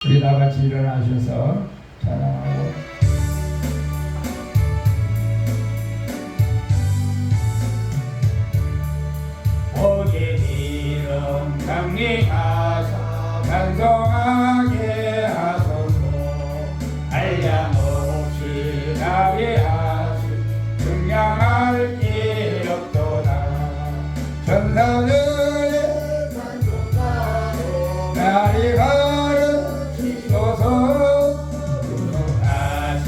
우리 다 같이 일어나셔서 찬양하고 오직 이름 강림하사 찬송하게 하소서. 한량없이 나게 하시 증량할 길 없도다. 천사들의 찬송가로 날이 가르치소서. 구속하신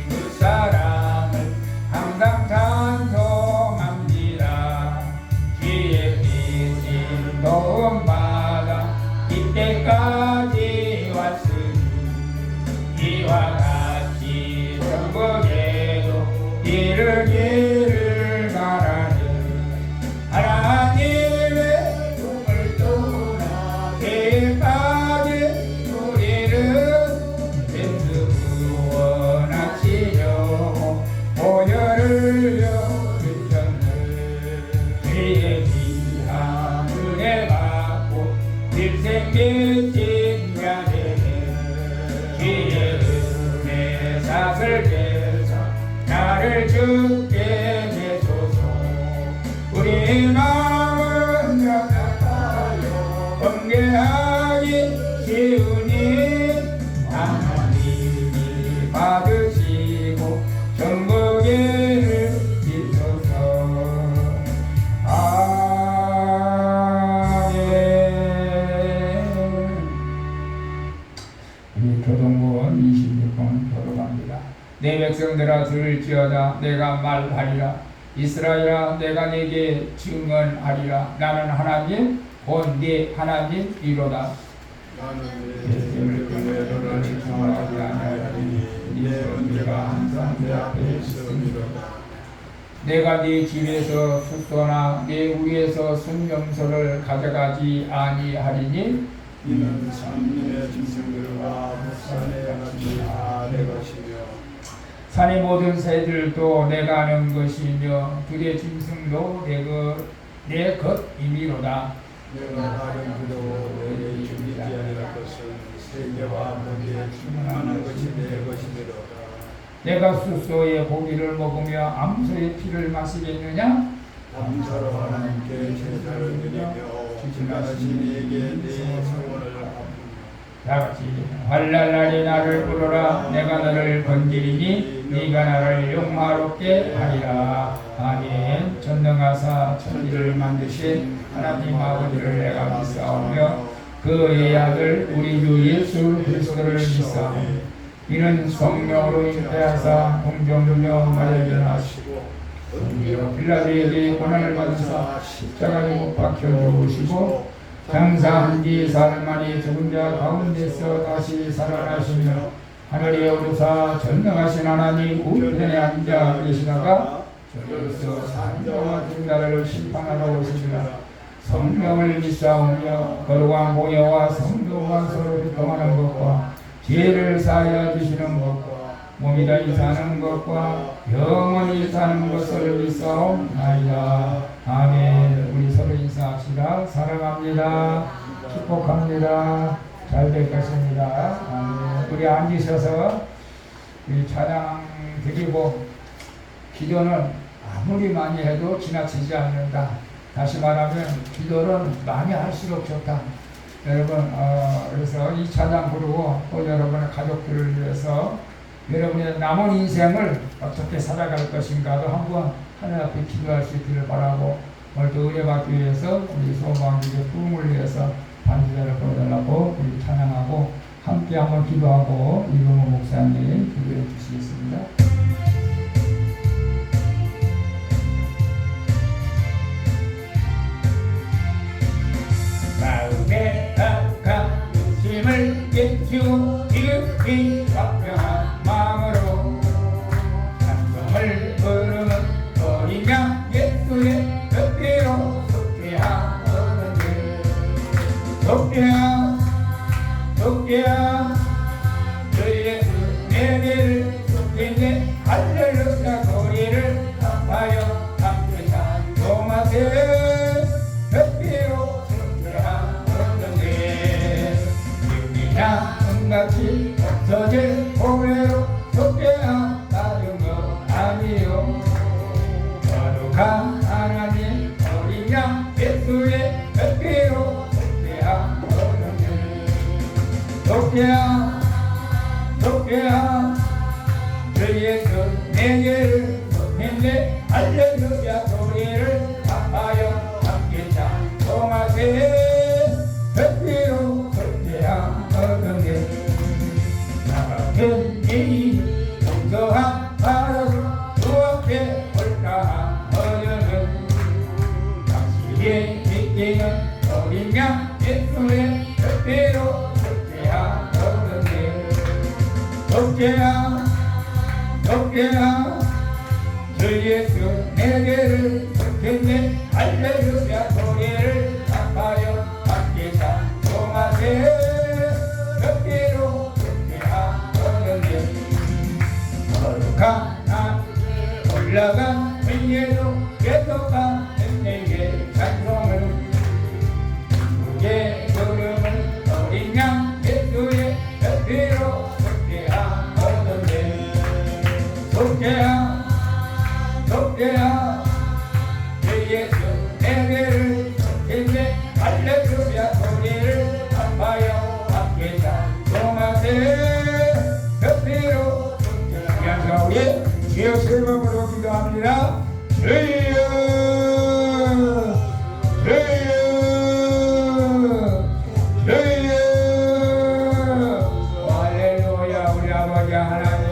그 사랑을 항상 찬송합니다. 주의 계신 도움받아 이때까지 왔으니 이와 같이 천국에도 이르기를 바라는 하나님의 꿈을 떠나 죄에 빠진 우리를 예수 구원하시려고 보혈을 주셨네. 죄에 비한 은혜 받고 일생 미친 자들은 주의 은혜 삭을 내서 나를 죽게 해소서. 우리 마음은 약하여 번개하기 쉬우니 하나님이 받으시고 천국에 있소서. 아멘. 우리 교동본 26번 교도갑니다. 내 백성들아 들을지어다. 내가 말하리라. 이스라엘아 내가 네게 증언하리라. 나는 하나님 곧 네 하나님이로다. 나는 내 너를 청하지 아니하리니 내 은혜가 항상 내 앞에 있음이로다. 내가 네 집에서 숙소나 네 우리에서 순명소를 가져가지 아니하리니 이는 산림의 짐승들과 산의 같이 다 내 것이며 산의 모든 새들도 내가 아는 것이며 들의 짐승도 내 것이미로다. 내가 다른 그도 내게 주지 아니할 것은 세계와 거기에 충만한 것이 내 것이미로다. 내가 숫소의 고기를 먹으며 암소의 피를 마시겠느냐? 암사로 하나님께 제사를 드리며 지나가신 이에게 내 성원을 다같이 환난날에 나를 부르라. 내가 너를 건지리니 네가 나를 용화롭게 하리라. 아멘. 전능하사 천지를 만드신 하나님 아버지를 내가 믿사오며 그의 아들 우리 주 예수 그리스도를 믿사오며 이는 성령으로 잉태하사 동정되며 마련하시고 빌라도에게 고난을 받으사 십자가에 못 박혀 죽으시고 장사한 뒤 사흘 만에 죽은 자 가운데서 다시 살아나시며 하늘에 오르사 전능하신 하나님 우편에 앉아 계시다가 저리로서 산자와 중자를 심판하러 오시리라. 성령을 믿사오며 거룩한 공예와 성도와 서로 교통하는 것과 죄를 사하여 주시는 것과 몸이다이 사는 것과 영원히 사는 것을 믿사옵나이다. 아멘. 우리 서로 인사합시다. 사랑합니다. 축복합니다. 잘 될 것입니다. 아멘. 우리 앉으셔서 우리 찬양 드리고 기도는 아무리 많이 해도 지나치지 않는다. 다시 말하면 기도는 많이 할수록 좋다. 여러분 그래서 이 찬양 부르고 또 여러분의 가족들을 위해서 여러분의 남은 인생을 어떻게 살아갈 것인가도 한번 하늘 앞에 기도할 수 있기를 바라고 오늘도 은혜받기 위해서 우리 소망주의 부흥을 위해서 반지자를 보내달라고 우리 찬양하고 함께 한번 기도하고 이동호 목사님 기도해 주시겠습니다. 마음에 딱한 힘을 깨치고 이렇게 화평한 마음으로 찬송을 부르면 어리냐 예수의 뜻대로 속죄하오는데 속죄야 너희의 은혜를 속죄네 할렐루야 소리를 합하여 함께 찬송하세 뜻대로 속죄하오는데 같이 없어질 고래로 속죄함 받은 것 아니요 거룩한 하나님 어린 양 예수의 뼈피로 속죄함 얻었네 속죄함 속죄함 주 예수 내게를 했네 할렐루야 소리를 아파요 함께 찬송하세 뼈피로 속죄함 얻었네 나 같은 이 용서함 받아서 주 앞에 올라함 얻었네 당시에 믿기는 어린 양 예수의 뼈피로 속죄함 얻었네 속죄함 속죄함 주 예수 내게를 속했네 할렐루야 소리를 아파요 함께 찬송하세 뼈피로 속죄함 얻었네 거룩한 나 올라간 위에도 계속한 내게 찬송을 주의 이름을 어린 양 예수의 뼈피로 속죄함 얻었네 속죄함 속죄함 주 예수 내게를 속했네 할렐루야 소리를 아파요 함께 찬송하세 뼈피로 속죄함 우리 주여 세 번으로 기도합니다. 주여 주여 주여 할렐루야 우리 아버지 하나님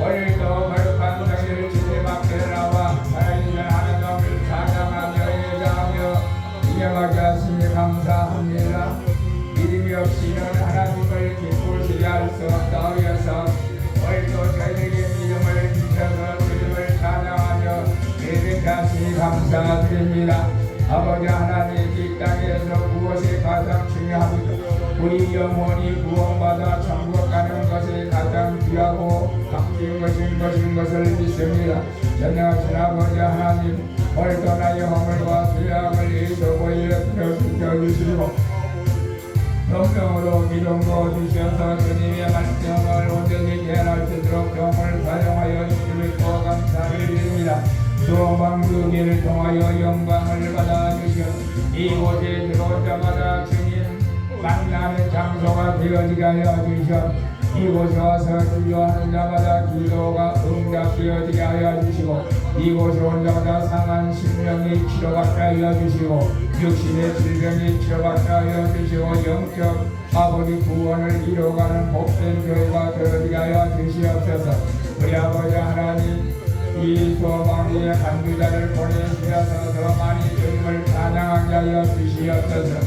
오늘도 거룩한 자기를 주님 앞에 나와 살아있는 하나님을 찬양하며 예배하며 인정하게 하시니 감사합니다. 믿음이 없이는 하나님을 기쁘시게 할 수 없다 하여서 오늘도 저희에게 믿음을 주셔서 주님을 찬양하며 예배하게 하시니 감사드립니다. 아버지 하나님 이 땅에서 무엇이 가장 중요합니까? 우리 영혼이 구원받아 천국 가는 것이 가장 귀하고 값진 것을 믿습니다. 전능하신 아버지 하나님 오늘도 나의 허물과 죄악을 위해서 보일러 주시고 성령으로 기름부어 주셔서 주님의 말씀을 온전히 깨달을 수 있도록 종을 사용하여 주시고 감사를 드립니다. 소망주기를 통하여 영광을 받아주시오. 이곳에 들어오자마자 주님 만나는 장소가 되어지게 하여 주시오. 이곳에 와서 기도하는 자마다 기도가 응답되어지게 하여 주시고 이곳에 온 자마다 상한 심령이 치료받게 하여 주시고 육신의 질병이 치료받게 하여 주시고 영적 아버지 구원을 이루어가는 복된 교회가 되어지게 하여 주시옵소서. 우리 아버지 하나님 이 소망의 간주자를 보내주셔서 더 많이 주님을 찬양하게 하여 주시옵소서.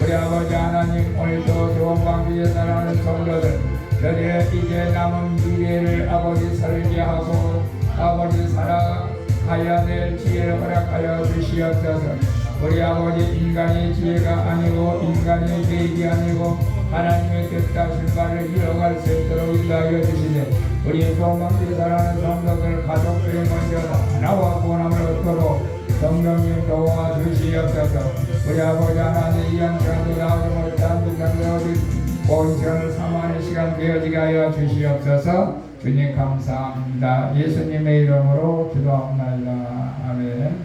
우리 아버지 하나님 오늘도 소망비에 살아가는 성도들 저들의 이제 남은 미래를 아버지 설계하고 아버지 살아가야 될 지혜를 허락하여 주시옵소서. 우리 아버지 인간의 지혜가 아니고 인간의 계획이 아니고 하나님의 뜻하신 바를 이뤄갈 수 있도록 인도하여 주시되 우리 소망비에 살아가는 성도들 가족들이 먼저 하나와 구원함을 얻도록 성령님 도와주시옵소서. 우리 아버지 하나님 이 시간도 나오지 못한 분들을 온 시간을 사모하는 시간 되어지게 하여 주시옵소서. 주님 감사합니다. 예수님의 이름으로 기도합니다. 아멘.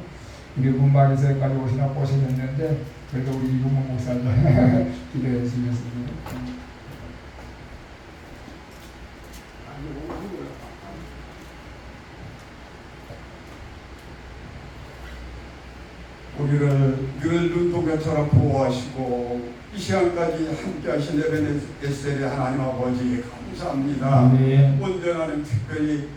우리 문박에서까지 오시나 꼬시셨는데 그래도 우리 이국문 목사님 기도해 주시겠습니다. 우리를 늘 눈동자처럼 보호하시고 이 시간까지 함께 하신 에베네셀의 하나님 아버지 감사합니다. 네. 온전하는 특별히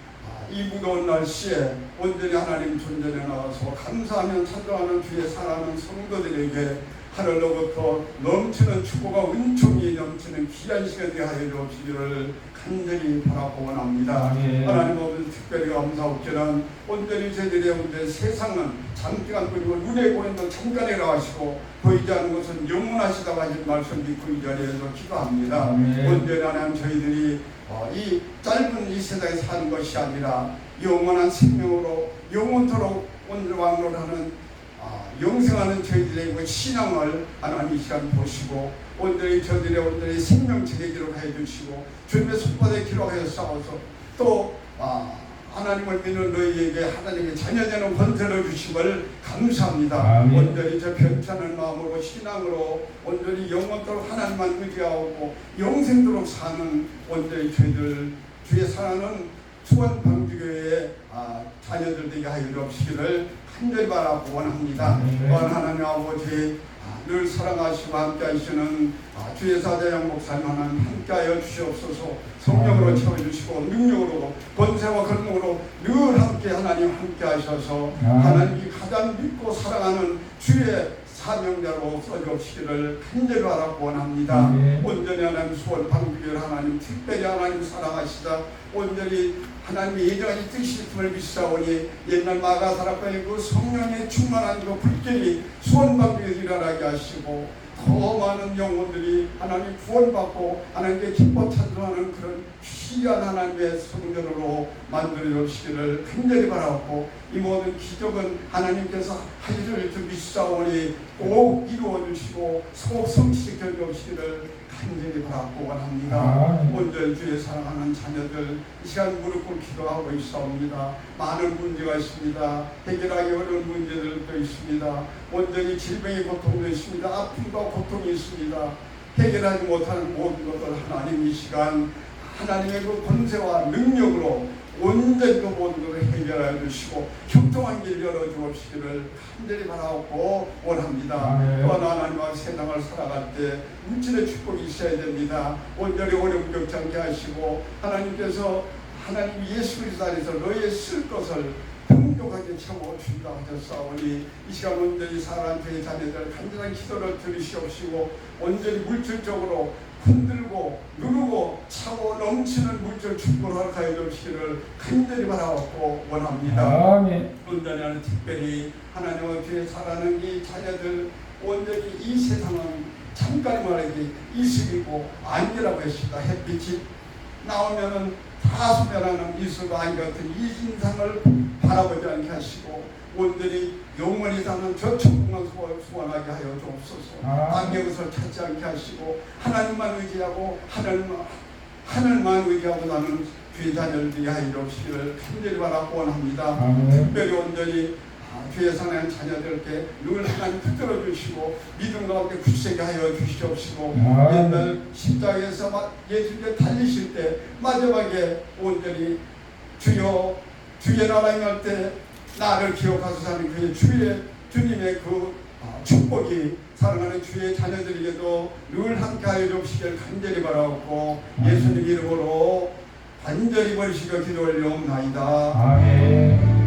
이 무더운 날씨에 온전히 하나님 존전에 나와서 감사하며 찬송하는 주의 사랑하는 성도들에게 하늘로부터 넘치는 축복과 은총이 넘치는 귀한 시간이 하여 주시기를 간절히 바라고 원합니다. 네. 하나님 아버지 특별히 감사옵기는 온전히 저희들의 온전 세상은 잠깐 그리고 눈에 보이는 건 잠깐이라 하시고 보이지 않는 것은 영원하시다고 하신 말씀 믿고 이 자리에서 기도합니다. 온전히 하나님 저희들이 이 짧은 이 세상에 사는 것이 아니라 영원한 생명으로 영원토록 왕노하는 영생하는 저희들의 그 신앙을 하나님 이 시간 보시고 온전히 저들의 온전히 생명책에 기록하여 주시고 주님의 손바닥에 기록하여 싸워서 또 하나님을 믿는 너희에게 하나님의 자녀되는 권세를 주심을 감사합니다. 아멘. 온전히 저 편찮은 마음으로 신앙으로 온전히 영원토록 하나님만 의지하고 영생토록 사는 온전히 저희들 주의 사랑하는 수원 방주교회의 자녀들 되게 하여 주시기를 간절히 바라고 원합니다. 또한 하나님 아버지 늘 사랑하시고 함께하시는 주의 사자 양 목사님 하나님 함께하여 주시옵소서. 성령으로 채워주시고 능력으로 권세와 권능으로 늘 함께 하나님 함께하셔서 하나님이 가장 믿고 사랑하는 주의 사명자로 써주시기를 간절히 바라고 원합니다. 온전히 하나님 수원 방주교를 하나님 특별히 하나님 사랑하시다 온전히 하나님의 예정하신 뜻이 있음을 믿사오니 옛날 마가사락과의 그 성령의 충만한 그 불길이 수원 방주교에 일어나게 하시고 더 많은 영혼들이 하나님 구원받고 하나님께 기뻐 찬송하는 그런 귀한 하나님의 성전으로 만들어 주시기를 간절히 바라고 이 모든 기적은 하나님께서 하실 줄 믿사오니 꼭 이루어 주시고 속 성취시켜 주시기를 간절히 바라고 원합니다. 온전히 주의 사랑하는 자녀들 이 시간 무릎 꿇고 기도하고 있사옵니다. 많은 문제가 있습니다. 해결하기 어려운 문제들도 있습니다. 온전히 질병의 고통도 있습니다. 아픔과 고통이 있습니다. 해결하지 못하는 모든 것들 하나님 이 시간 하나님의 그 권세와 능력으로 온전히 그 모든 것을 해결하여 주시고 형통한 길 열어주옵시기를 간절히 바라고 원합니다. 또한 하나님과 세상을 살아갈 때 물질의 축복이 있어야 됩니다. 온전히 어려움 겪지 않게 하시고 하나님께서 하나님 예수 그리스도 안에서 너희의 쓸 것을 풍족하게 채워준다 하셨사오니 이 시간 온전히 살아간 저희 자녀들 간절한 기도를 들으시옵시고 온전히 물질적으로 흔들고 누르고 차고 넘치는 물질 축복을 허락하여 주시기를 간절히 바라고 원합니다. 온전히 하는 특별히 하나님의 주에 살아가는 이 자녀들 온전히 이 세상은 잠깐 말하기 이슬이고 안개라고 했습니다. 햇빛이 나오면은 다 소멸하는 이슬과 안개 같은 이 인상을 바라보지 않게 하시고 온전히 영원히 사는 저 천국만 소원하게 하여 주옵소서. 안개 것을 찾지 않게 하시고 하나님만 의지하고 하늘만 의지하고 나는 주의 자녀들이 하여 주시기를 간절히 바라고 원합니다. 특별히 온전히 주의 사랑하는 자녀들께 늘 하나님 붙들어 주시고 믿음 가운데 굳세게 하여 주시옵시고 옛날 십자가에서 예수님께 달리실 때 마지막에 온전히 주여 주의 나라 행할 때 나를 기억하소서 하는 그 주님의 그 축복이 사랑하는 주의 자녀들에게도 늘 함께하여 주시기를 간절히 바라옵고 예수님 이름으로 간절히 버리시고 기도 올려옵나이다. 아멘.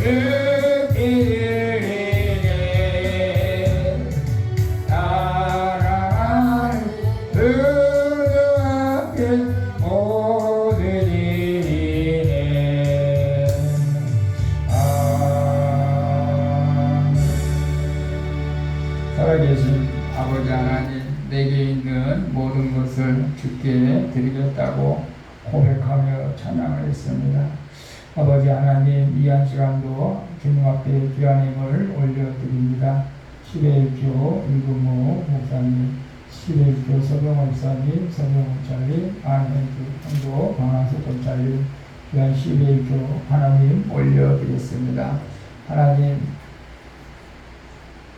들리네 사랑하는 그 앞에 모두 드리네 살아계신 아버지 하나님, 내게 있는 모든 것을 주께 드리겠다고 고백하며 찬양을 했습니다. 아버지 하나님, 이 한 시간도 주님 앞에 귀한 힘을 올려드립니다. 11조 이금호 목사님, 11조 서병호 목사님, 서병호 목사님, 안현주 형도 방황수 목사님, 귀한 11조 하나님 올려드리겠습니다.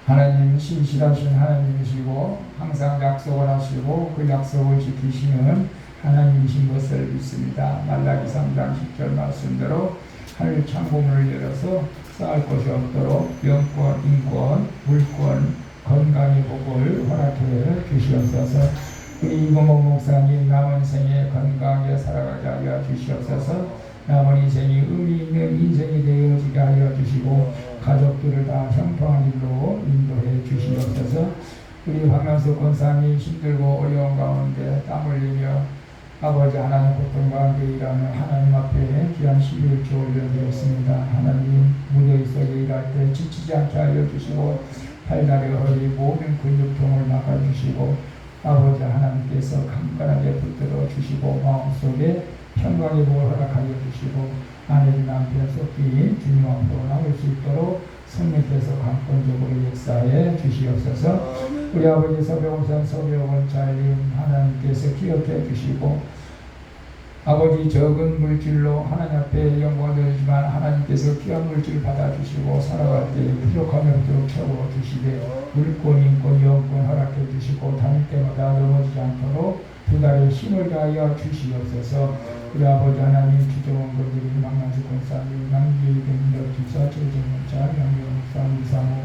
하나님 신실하신 하나님이시고 항상 약속을 하시고 그 약속을 지키시는 하나님이신 것을 믿습니다. 말라기 3장 10절 말씀대로 하늘 창고문을 열어서 쌓을 것이 없도록 영권, 인권, 물권, 건강의 복을 허락해 주시옵소서. 우리 이금호 목사님 남은 생에 건강하게 살아가게 하여 주시옵소서. 남은 인생이 의미 있는 인생이 되어지게 하여 주시고 가족들을 다 형통한 일로 인도해 주시옵소서. 우리 박명수 권사님 힘들고 어려운 가운데 땀 흘리며 아버지 하나님 고통 가운데 일하는 하나님 앞에 귀한 11조 올려드렸습니다. 하나님 무대 속에 일할 때 지치지 않게 하여 주시고 팔다리 허리 모든 근육통을 막아주시고 아버지 하나님께서 강건하게 붙들어 주시고 마음속에 평강의 복을 허락하여 주시고 아내인 남편 속히 주님 앞으로 나올 수 있도록 성령께서 강권적으로 역사해 주시옵소서. 우리 아버지 서병훈 서병원자님 하나님께서 기억해 주시고 아버지 적은 물질로 하나님 앞에 영광을 드리지만 하나님께서 귀한 물질을 받아주시고 살아갈 때 부족함이 없도록 채워주시되 물권, 인권, 영권 허락해 주시고 다닐 때마다 넘어지지 않도록 두 다리에 힘을 다하여 주시옵소서. 우리 아버지 하나님 주정원 것들이 망나주 권사님, 남기일병 기사 조정원자, 양경원사, 이사모,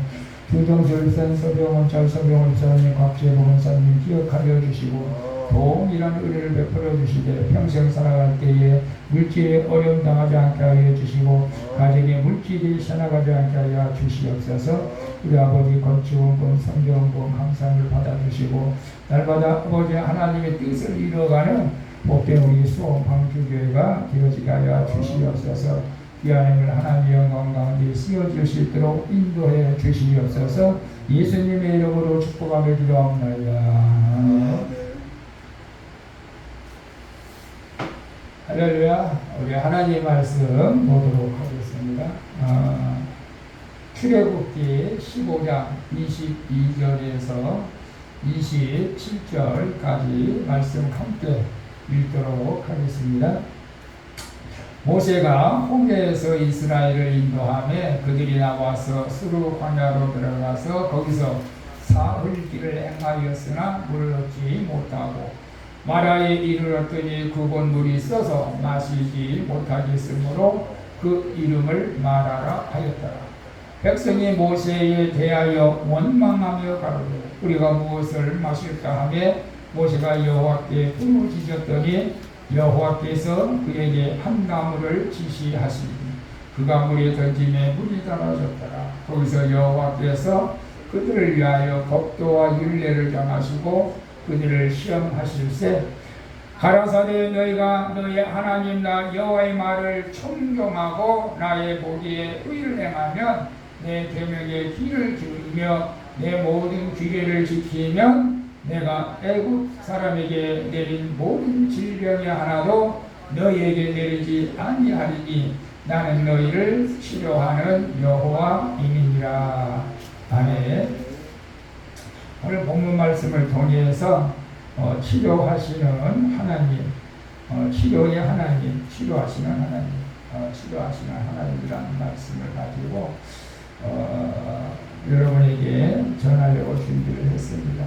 주정설산, 서병원자, 서병원사님, 곽재보 권사님 기억하여 주시고 동일한 은혜를 베풀어 주시되 평생 살아갈 때에 물질에 어려움 당하지 않게 하여 주시고 가정에 물질이 새나가지 않게 하여 주시옵소서. 우리 아버지 건축원권, 성경원권 감사를 받아주시고 날마다 아버지 하나님의 뜻을 이뤄가는 복된 우리 수원 방주교회가 되어지게 하여 주시옵소서. 귀한 힘을 하나님의 영광 가운데 쓰여질 수 있도록 인도해 주시옵소서. 예수님의 이름으로 축복하며 기도합니다. 할렐루야. 우리 하나님 말씀 보도록 하겠습니다. 출애굽기 15장 22절에서 27절까지 말씀 함께 읽도록 하겠습니다. 모세가 홍해에서 이스라엘을 인도하며 그들이 나와서 수르 광야로 들어가서 거기서 사흘 길을 행하였으나 물을 얻지 못하고 마라에 이르렀더니 그곳 물이 써서 마시지 못하겠으므로 그 이름을 마라라 하였더라. 백성이 모세에 대하여 원망하며 가로되 우리가 무엇을 마실까 하며 모세가 여호와께 부르짖었더니 여호와께서 그에게 한 나무를 지시하시니 그가 물에 던짐에 물이 떨어졌더라. 거기서 여호와께서 그들을 위하여 법도와 율례를 정하시고 그들을 시험하실세 가라사대 너희가 너희 하나님 나 여호와의 말을 청종하고 나의 보기에 의를 행하면 내 계명에 귀를 기울이며 내 모든 규례를 지키면 내가 애굽 사람에게 내린 모든 질병이 하나도 너희에게 내리지 아니하리니 나는 너희를 치료하는 여호와임이니라. 아멘. 오늘 본문 말씀을 통해서 치료하시는 하나님, 치료의 하나님, 치료하시는 하나님, 치료하시는 하나님이라는 말씀을 가지고 여러분에게 전하려고 준비를 했습니다.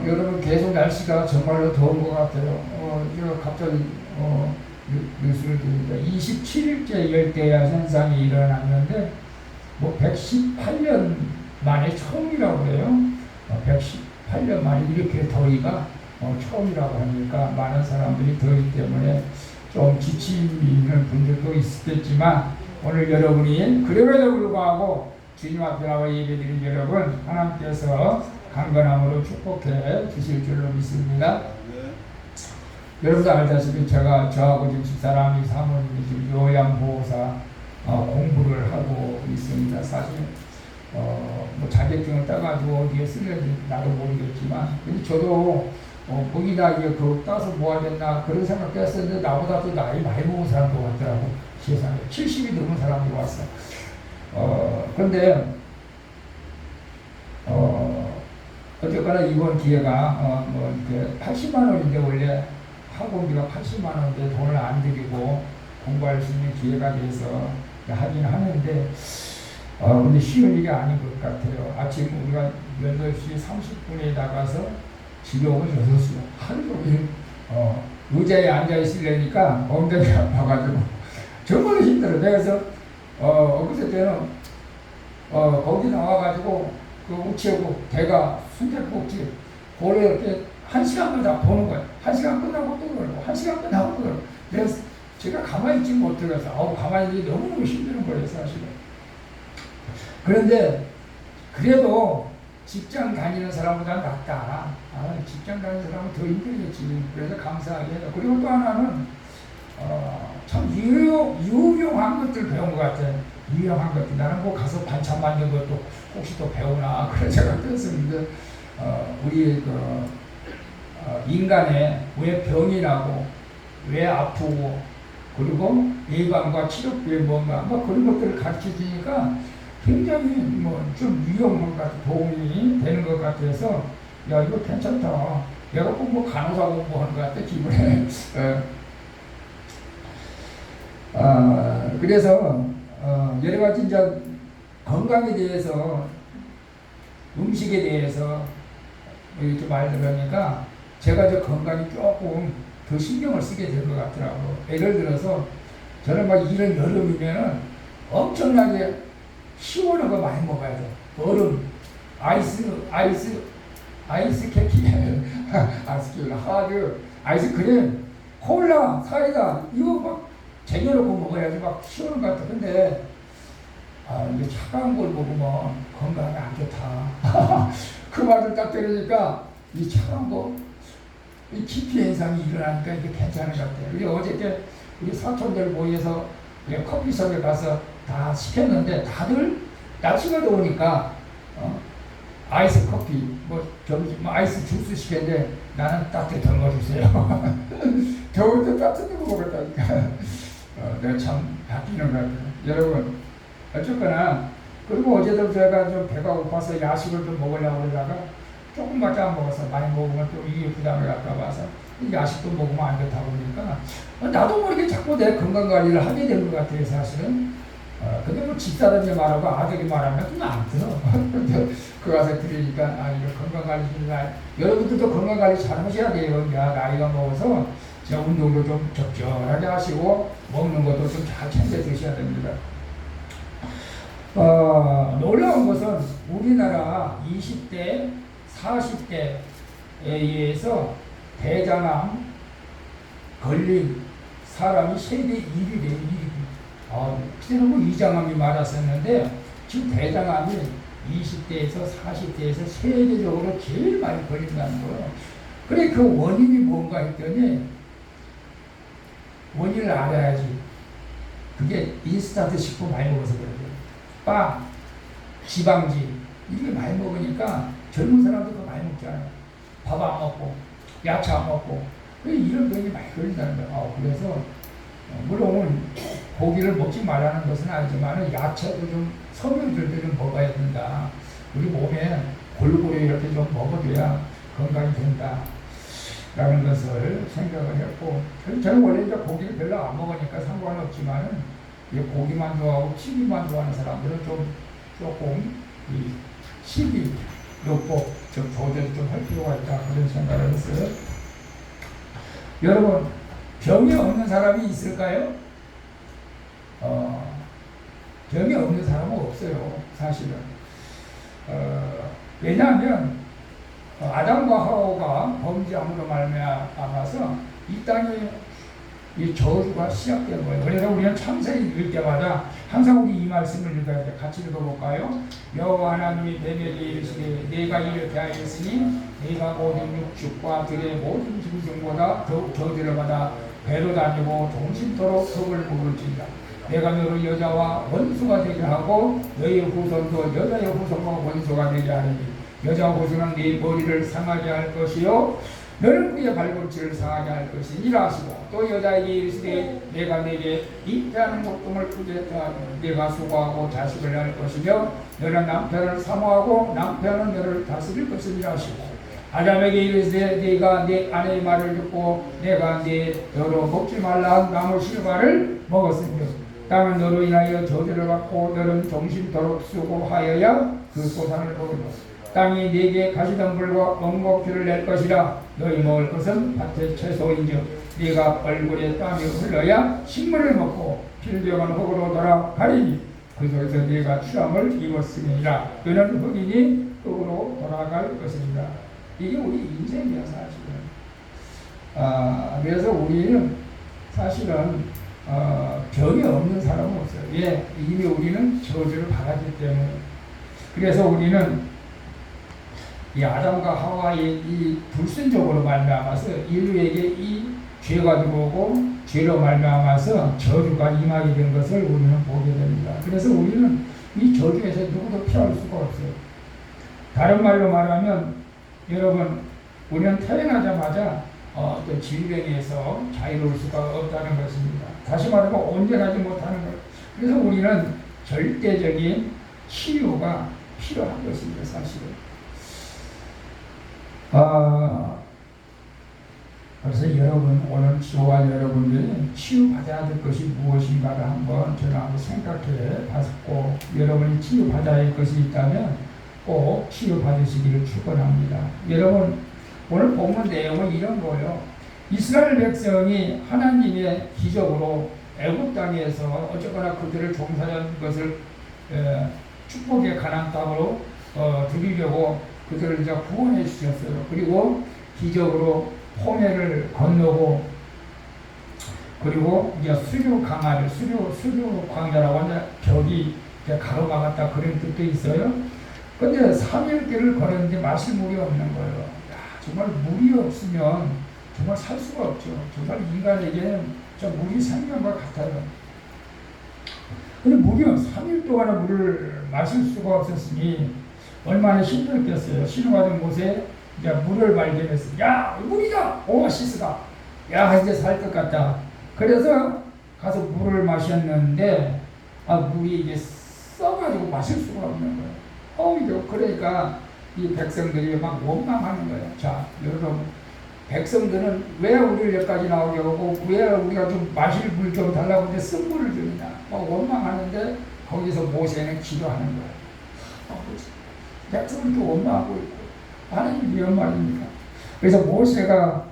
여러분 계속 날씨가 정말로 더운 것 같아요. 제가 갑자기 뉴스를 들으니까 27일째 열대야 현상이 일어났는데 118년 만에 처음이라고 그래요. 118년 만에 이렇게 더위가 처음이라고 하니까 많은 사람들이 더위 때문에 좀 지치는 분들도 있겠지만 오늘 여러분이 그럼에도 불구하고 주님 앞에 나와 예배드린 여러분 하나님께서 강건함으로 축복해 주실 줄로 믿습니다. 여러분도 알다시피 저하고 지금 집사람이 사모님이 지금 요양보호사 공부를 하고 있습니다. 사실 뭐 자격증을 따가지고 어디에 쓰는지 나도 모르겠지만 근데 저도 거기다 이게 그거 따서 뭐 하겠나 그런 생각했었는데 나보다 또 나이 많이 먹은 사람도 왔더라고. 세상에 70이 넘은 사람이 왔어. 근데 어쨌거나 이번 기회가 뭐 이렇게 80만 원인데 원래 학원비가 80만 원인데 돈을 안 들이고 공부할 수 있는 기회가 돼서 하긴 하는데 근데 쉬운 일이 아닌 것 같아요. 아침 우리가 8시 30분에 나가서 집에 오면 6시 하루 종일 의자에 앉아 있으려니까 엉덩이 아파가지고 정말 힘들어. 그래서 엊그제 때는 거기 나와가지고 그 우체국 대가 순대국집 고래 이렇게 1시간마다 보는 거예요. 1시간 끝나고 또 그러고 1시간 끝나고 또 그러고. 그래서 제가 가만히 있지 못해서 가만히 있기 너무너무 힘드는 거예요 사실은. 그런데 그래도 직장 다니는 사람보다 낫다. 직장 다니는 사람은 더 힘들겠지. 그래서 감사하게 해요. 그리고 또 하나는 참 유용한 것들 배운 것 같아요. 유용한 것들. 나는 뭐 가서 반찬 만든 것도 혹시 또 배우나 그런 생각 들었었는데 우리 인간의 왜 병이 나고 왜 아프고 그리고 예방과 치료법이 뭔가 뭐 그런 것들을 가르쳐 주니까 굉장히 뭐 좀 유용한 것 같아 도움이 되는 것 같아서 야 이거 괜찮다. 내가 꼭 뭐 간호사 공부하는 것 같아 기분에. 그래서 여러 가지 이제 건강에 대해서 음식에 대해서 이렇게 말 들으니까 제가 저 건강이 조금 더 신경을 쓰게 된 것 같더라고. 예를 들어서 저는 막 이런 여름이면은 엄청나게 시원한 거 많이 먹어야 돼. 얼음, 아이스 캐키, 하드, 아이스크림, 콜라, 사이다 이거 막 쟁여놓고 먹어야지 막 시원한 것 같아. 근데 이게 차가운 걸 먹으면 건강에 안 좋다. 그 말을 딱 들으니까 이 차가운 거, 이 기피 현상이 일어나니까 이게 괜찮은 것 같아요. 우리 어저께 우리 사촌들 모여서 커피숍에 가서 다 시켰는데 다들 날씨가 더우니까 아이스 커피, 뭐 아이스 주스 시켰는데 나는 따뜻한 거 주세요. 더울 때 따뜻한 거 먹었다니까. 내가 참 바뀌는 것 같아요. 여러분 어쨌거나 그리고 어제도 제가 좀 배가 고파서 야식을 좀 먹으려고 그러다가 조금밖에 안 먹어서 많이 먹으면 또 이게 부담을 갈까 봐서 야식도 먹으면 안 좋다고 그러니까 나도 모르게 자꾸 내 건강관리를 하게 되는 것 같아요 사실은. 근데 뭐 집사람이 말하고 아들이 말하면 좀 안 들어. 그 가서 들으니까 이거 건강관리 여러분들도 건강관리 잘 하셔야 돼요. 나이가 먹어서 운동도 좀 적절하게 하시고 먹는 것도 좀 잘 챙겨 드셔야 됩니다. 놀라운 것은 우리나라 20대, 40대에 의해서 대장암 걸린 사람이 세계 1위래요. 1위. 그때는 뭐 이장암이 많았었는데 지금 대장암이 20대에서 40대에서 세계적으로 제일 많이 걸린다는 거예요. 그래 그 원인이 뭔가 했더니 원인을 알아야지. 그게 인스턴트 식품 많이 먹어서 그래요. 빵, 지방지 이렇게 많이 먹으니까 젊은 사람들도 많이 먹잖아요. 밥 안 먹고 야채 안 먹고 이런 병이 많이 걸린다는 거예요. 그래서 물론 고기를 먹지 말라는 것은 아니지만 야채도 좀 섬유질도 좀 먹어야 된다. 우리 몸에 골고루 이렇게 좀 먹어줘야 건강이 된다. 라는 것을 생각을 했고 저는 원래 이제 고기를 별로 안 먹으니까 상관없지만은 고기만 좋아하고 튀김만 좋아하는 사람들은 조금 이 식이요법 좀 조절 좀 할 필요가 있다 그런 생각을 했어요. 여러분 병이 없는 사람이 있을까요? 병이 없는 사람은 없어요 사실은. 왜냐하면 아담과 하와가 범죄함으로 말미암아서 이 땅에 이 저주가 시작된 거예요. 그래서 우리는 창세기 읽을 때마다 항상 우리 이 말씀을 읽어야 돼. 같이 읽어볼까요? 여호와 하나님이 뱀에게 이르시되 내가 이렇게 하였으니 내가 모든 육축과 들의 모든 짐승보다 더욱 저주를 받아 배로 다니고 종신토록 턱을 물을지니라. 내가 너를 여자와 원수가 되게 하고 너의 후손도 여자의 후손과 원수가 되게 하리니 여자 후손은 네 머리를 상하게 할 것이요 너는 그의 발꿈치를 상하게 할 것이니라 하시고 또 여자에게 이르시되 내가 내게 잉태하는 고통을 크게 했다. 내가 수고하고 자식을 낳을 것이며 너는 남편을 사모하고 남편은 너를 다스릴 것이니라 하시고 아담에게 이르시되 네가 내 아내의 말을 듣고 내가 너로 먹지 말라 한 나무 실과를 먹었으며 땅은 너로 인하여 저주를 받고 너는 종신토록 수고하여야 그 소산을 먹으며 땅이 네게 가시덤불과 엉겅퀴를 낼 것이라. 너희 먹을 것은 밭의 채소인즉 네가 얼굴에 땀이 흘러야 식물을 먹고 필병은 흙으로 돌아가리니 그 속에서 네가 추함을 입었음이니라. 그는 흙이니 흙으로 돌아갈 것입니다. 이게 우리 인생이야 사실은. 그래서 우리는 사실은 병이 없는 사람은 없어요. 왜? 이미 우리는 저주를 받았기 때문에. 그래서 우리는 이 아담과 하와의 이 불순종으로 말미암아서 인류에게 이 죄가 들어오고 죄로 말미암아서 저주가 임하게 된 것을 우리는 보게 됩니다. 그래서 우리는 이 저주에서 누구도 피할 수가 없어요. 다른 말로 말하면 여러분 우리는 태어나자마자 어떤 질병에서 자유로울 수가 없다는 것입니다. 다시 말하면 온전하지 못하는 것. 그래서 우리는 절대적인 치유가 필요한 것입니다. 사실은. 그래서 여러분 오늘 지호와 여러분들이 치유받아야 될 것이 무엇인가를 한번 저는 한번 생각해 봤고 여러분이 치유받아야 할 것이 있다면 꼭 치유받으시기를 축원합니다. 여러분 오늘 본문 내용은 이런 거예요. 이스라엘 백성이 하나님의 기적으로 애굽 땅에서 어쨌거나 그들을 종살이한 것을 축복의 가나안 땅으로 드리려고 그들을 이제 구원해 주셨어요. 그리고 기적으로 홍해를 건너고 그리고 이제 수류 광야라고 하는 벽이 가로막았다 그런 뜻도 있어요. 근데 3일길을 걸었는데 마실 물이 없는 거예요. 야, 정말 물이 없으면 정말 살 수가 없죠. 정말 인간에게는 좀 물이 생명과 같아요. 근데 물이 3일 동안 물을 마실 수가 없었으니 얼마나 힘들겠어요. 신음하던 곳에 이제 물을 발견했어요. 야, 물이다! 오아시스다! 야, 이제 살 것 같다. 그래서 가서 물을 마셨는데, 물이 이게 써가지고 마실 수가 없는 거예요. 그러니까 이 백성들이 막 원망하는 거예요. 자, 여러분, 백성들은 왜 우리를 여기까지 나오게 하고, 왜 우리가 좀 마실 물 좀 달라고 하는데 쓴 물을 주느냐. 막 원망하는데, 거기서 모세는 기도하는 거예요. 백성은 또 원망하고 있고 하나님 이런 말입니까? 그래서 모세가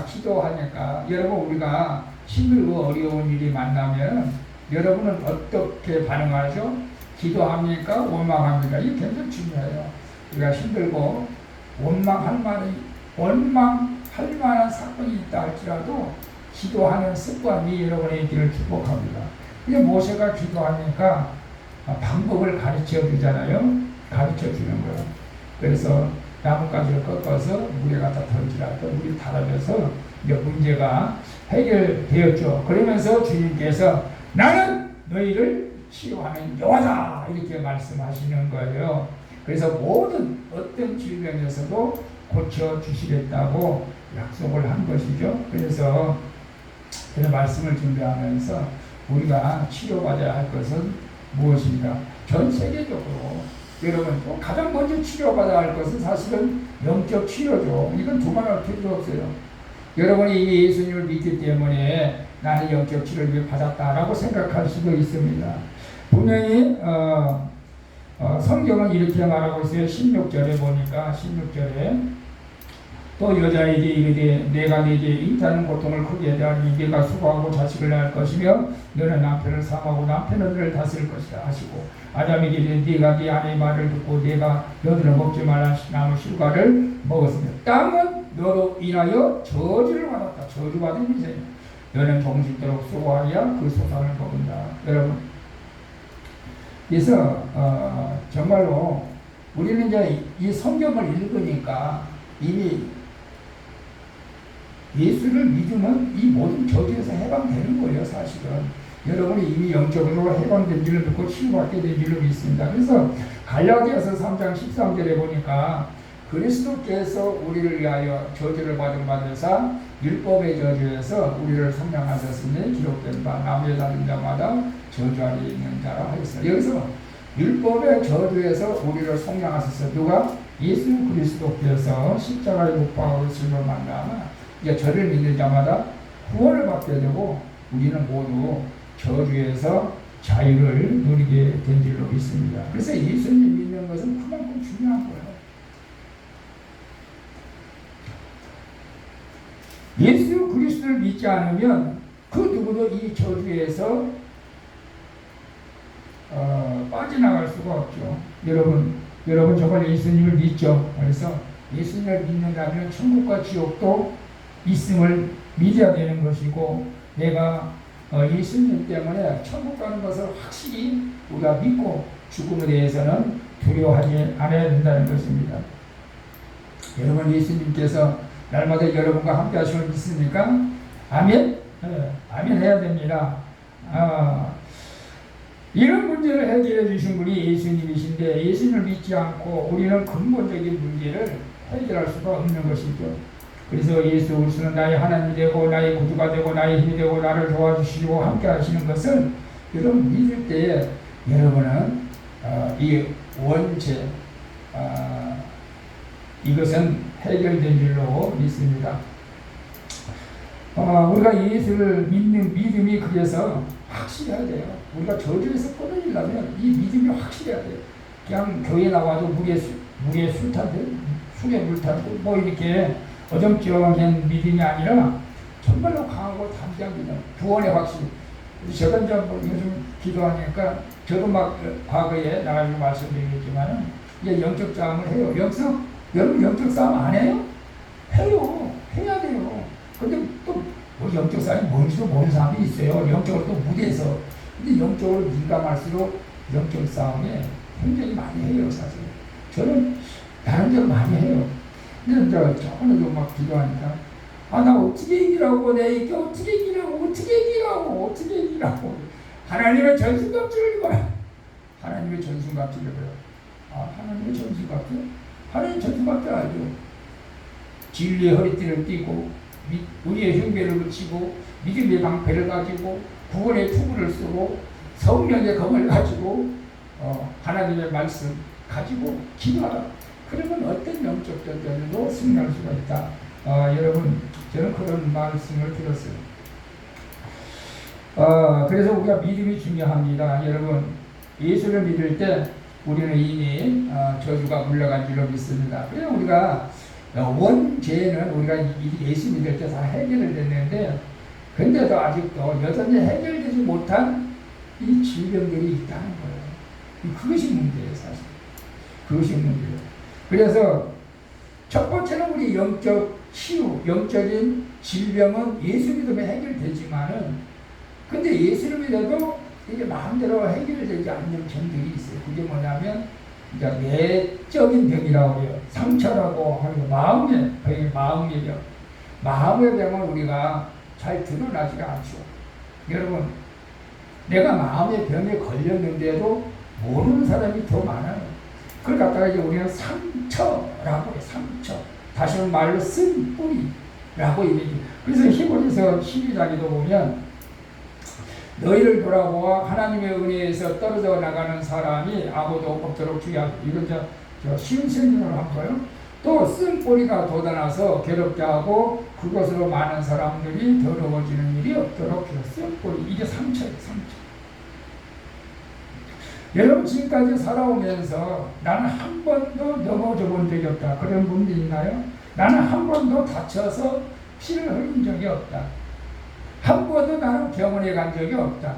기도하니까 여러분 우리가 힘들고 어려운 일이 만나면 여러분은 어떻게 반응하죠? 기도합니까? 원망합니까? 이게 굉장히 중요해요. 우리가 힘들고 원망할 만한 사건이 있다 할지라도 기도하는 습관이 여러분의 길을 축복합니다. 이제 모세가 기도하니까 방법을 가르쳐 주잖아요. 가르쳐 주는 거예요. 그래서 나뭇가지를 꺾어서 물에 갖다 던지라. 물이 달아져서 이제 문제가 해결되었죠. 그러면서 주님께서 나는 너희를 치유하는 여호와다 이렇게 말씀하시는 거예요. 그래서 모든 어떤 질병에서도 고쳐주시겠다고 약속을 한 것이죠. 그래서 그 말씀을 준비하면서 우리가 치료받아야 할 것은 무엇인가? 전 세계적으로 여러분 가장 먼저 치료받아야 할 것은 사실은 영적 치료죠. 이건 두말할 필요 없어요. 여러분이 예수님을 믿기 때문에 나는 영적 치료를 받았다라고 생각할 수도 있습니다. 분명히 성경은 이렇게 말하고 있어요. 16절에 보니까 16절에 또 여자에게 이르되 내가 네게 잉태하는 고통을 크게 대하니 네가 수고하고 자식을 낳을 것이며 너는 남편을 사모하고 남편은 너를 다스릴 것이라 하시고 아담에게 이르되 네가 네 아내의 말을 듣고 내가 너희는 먹지 말라 나무 실과를 먹었으며 땅은 너로 인하여 저주를 받았다. 저주받은 인생. 너는 동질도록 수고하여 그 소산을 먹은다. 여러분, 그래서 정말로 우리는 이제 이 성경을 읽으니까 이미 예수를 믿으면 이 모든 저주에서 해방되는 거예요. 사실은 여러분이 이미 영적으로 해방된 줄을 믿고 치유받게 된 줄을 믿습니다. 그래서 갈라디아서 3장 13절에 보니까 그리스도께서 우리를 위하여 저주를 받은 바되사 율법의 저주에서 우리를 속량하셨으니 기록된 바 나무에 달린 자마다 저주 아래 있는 자라 하였어요. 여기서 율법의 저주에서 우리를 속량하셨어요. 누가? 예수 그리스도께서 십자가에 못 박으심을 만나 이제 저를 믿는 자마다 구원을 받게 되고 우리는 모두 저주에서 자유를 누리게 된 줄로 믿습니다. 그래서 예수님 믿는 것은 그만큼 중요한 거예요. 예수 그리스도를 믿지 않으면 그 누구도 이 저주에서 빠져나갈 수가 없죠. 여러분 정말 예수님을 믿죠. 그래서 예수님을 믿는다면 천국과 지옥도 있음을 믿어야 되는 것이고 내가 예수님 때문에 천국 가는 것을 확실히 우리가 믿고 죽음에 대해서는 두려워하지 않아야 된다는 것입니다. 여러분 예수님께서 날마다 여러분과 함께 하심을 믿습니까? 아멘? 아멘 해야 됩니다. 이런 문제를 해결해 주신 분이 예수님이신데 예수님을 믿지 않고 우리는 근본적인 문제를 해결할 수가 없는 것이죠. 그래서 예수 그리스도는 나의 하나님이 되고 나의 구주가 되고 나의 힘이 되고 나를 도와주시고 함께 하시는 것을 여러분 믿을 때에 여러분은 이 원죄 이것은 해결된 줄로 믿습니다. 우리가 예수를 믿는 믿음이 그래서 확실해야 돼요. 우리가 저주에서 끊어지려면 이 믿음이 확실해야 돼요. 그냥 교회 나와도 물에 술 타듯 술에 물 타듯 뭐 이렇게 어정쩡한 믿음이 아니라 정말로 강하고 담대한 믿음, 구원의 확신. 제가 이제 뭐 요즘 기도하니까 저도 막 과거에 나가지고 말씀드리겠지만은 이제 영적 싸움을 해요. 여러분 영적 싸움 안 해요? 해요. 해야 돼요. 근데 또 뭐 영적 싸움이 뭔지도 모르는 사람이 있어요. 영적으로 또 무대에서. 근데 영적으로 민감할수록 영적 싸움에 굉장히 많이 해요. 사실. 저는 나름대로 많이 해요. 근데 이제 저번에도 막 기도하니까 나 어떻게 이기라고 내게 어떻게 이기라고 하나님의 전승갑주를 입어라. 하나님의 전승갑주를 입어라. 하나님의 전승갑주? 하나님 전승갑주 알죠? 진리의 허리띠를 띠고 우리의 흉배를 붙이고 믿음의 방패를 가지고 구원의 투구를 쓰고 성령의 검을 가지고 하나님의 말씀 가지고 기도하라. 그러면 어떤 영적 전쟁에도 승리할 수가 있다. 여러분 저는 그런 말씀을 들었어요. 그래서 우리가 믿음이 중요합니다. 여러분 예수를 믿을 때 우리는 이미 저주가 물러간 줄로 믿습니다. 그래서 우리가 원죄는 우리가 예수 믿을 때 다 해결을 됐는데 근데도 아직도 여전히 해결되지 못한 이 질병들이 있다는 거예요. 그것이 문제예요. 사실 그것이 문제예요. 그래서 첫 번째는 우리 영적 치유, 영적인 질병은 예수 믿으면 해결되지만은 근데 예수를 믿어도 이게 마음대로 해결되지 않는 병들이 있어요. 그게 뭐냐면 이제 내적인 병이라고 해요. 상처라고 하고 마음의 병이 마음의 병. 마음의 병은 우리가 잘 드러나지가 않죠. 여러분 내가 마음의 병에 걸렸는데도 모르는 사람이 더 많아요. 그걸 갖다가 이제 우리는 상처라고 해요. 상처. 다시 말로 쓴 뿌리라고 얘기해요. 그래서 히브리서 12장에도 보면 너희를 돌아보아 하나님의 은혜에서 떨어져 나가는 사람이 아무도 없도록 주의하고 이건 저 쉬운 설명을 한 거예요. 또 쓴 뿌리가 돋아나서 괴롭게 하고 그것으로 많은 사람들이 더러워지는 일이 없도록 쓴 뿌리. 이게 상처예요. 상처. 여러분 지금까지 살아오면서 나는 한 번도 넘어져 본 적이 없다. 그런 분들 있나요? 나는 한 번도 다쳐서 피를 흘린 적이 없다. 한 번도 나는 병원에 간 적이 없다.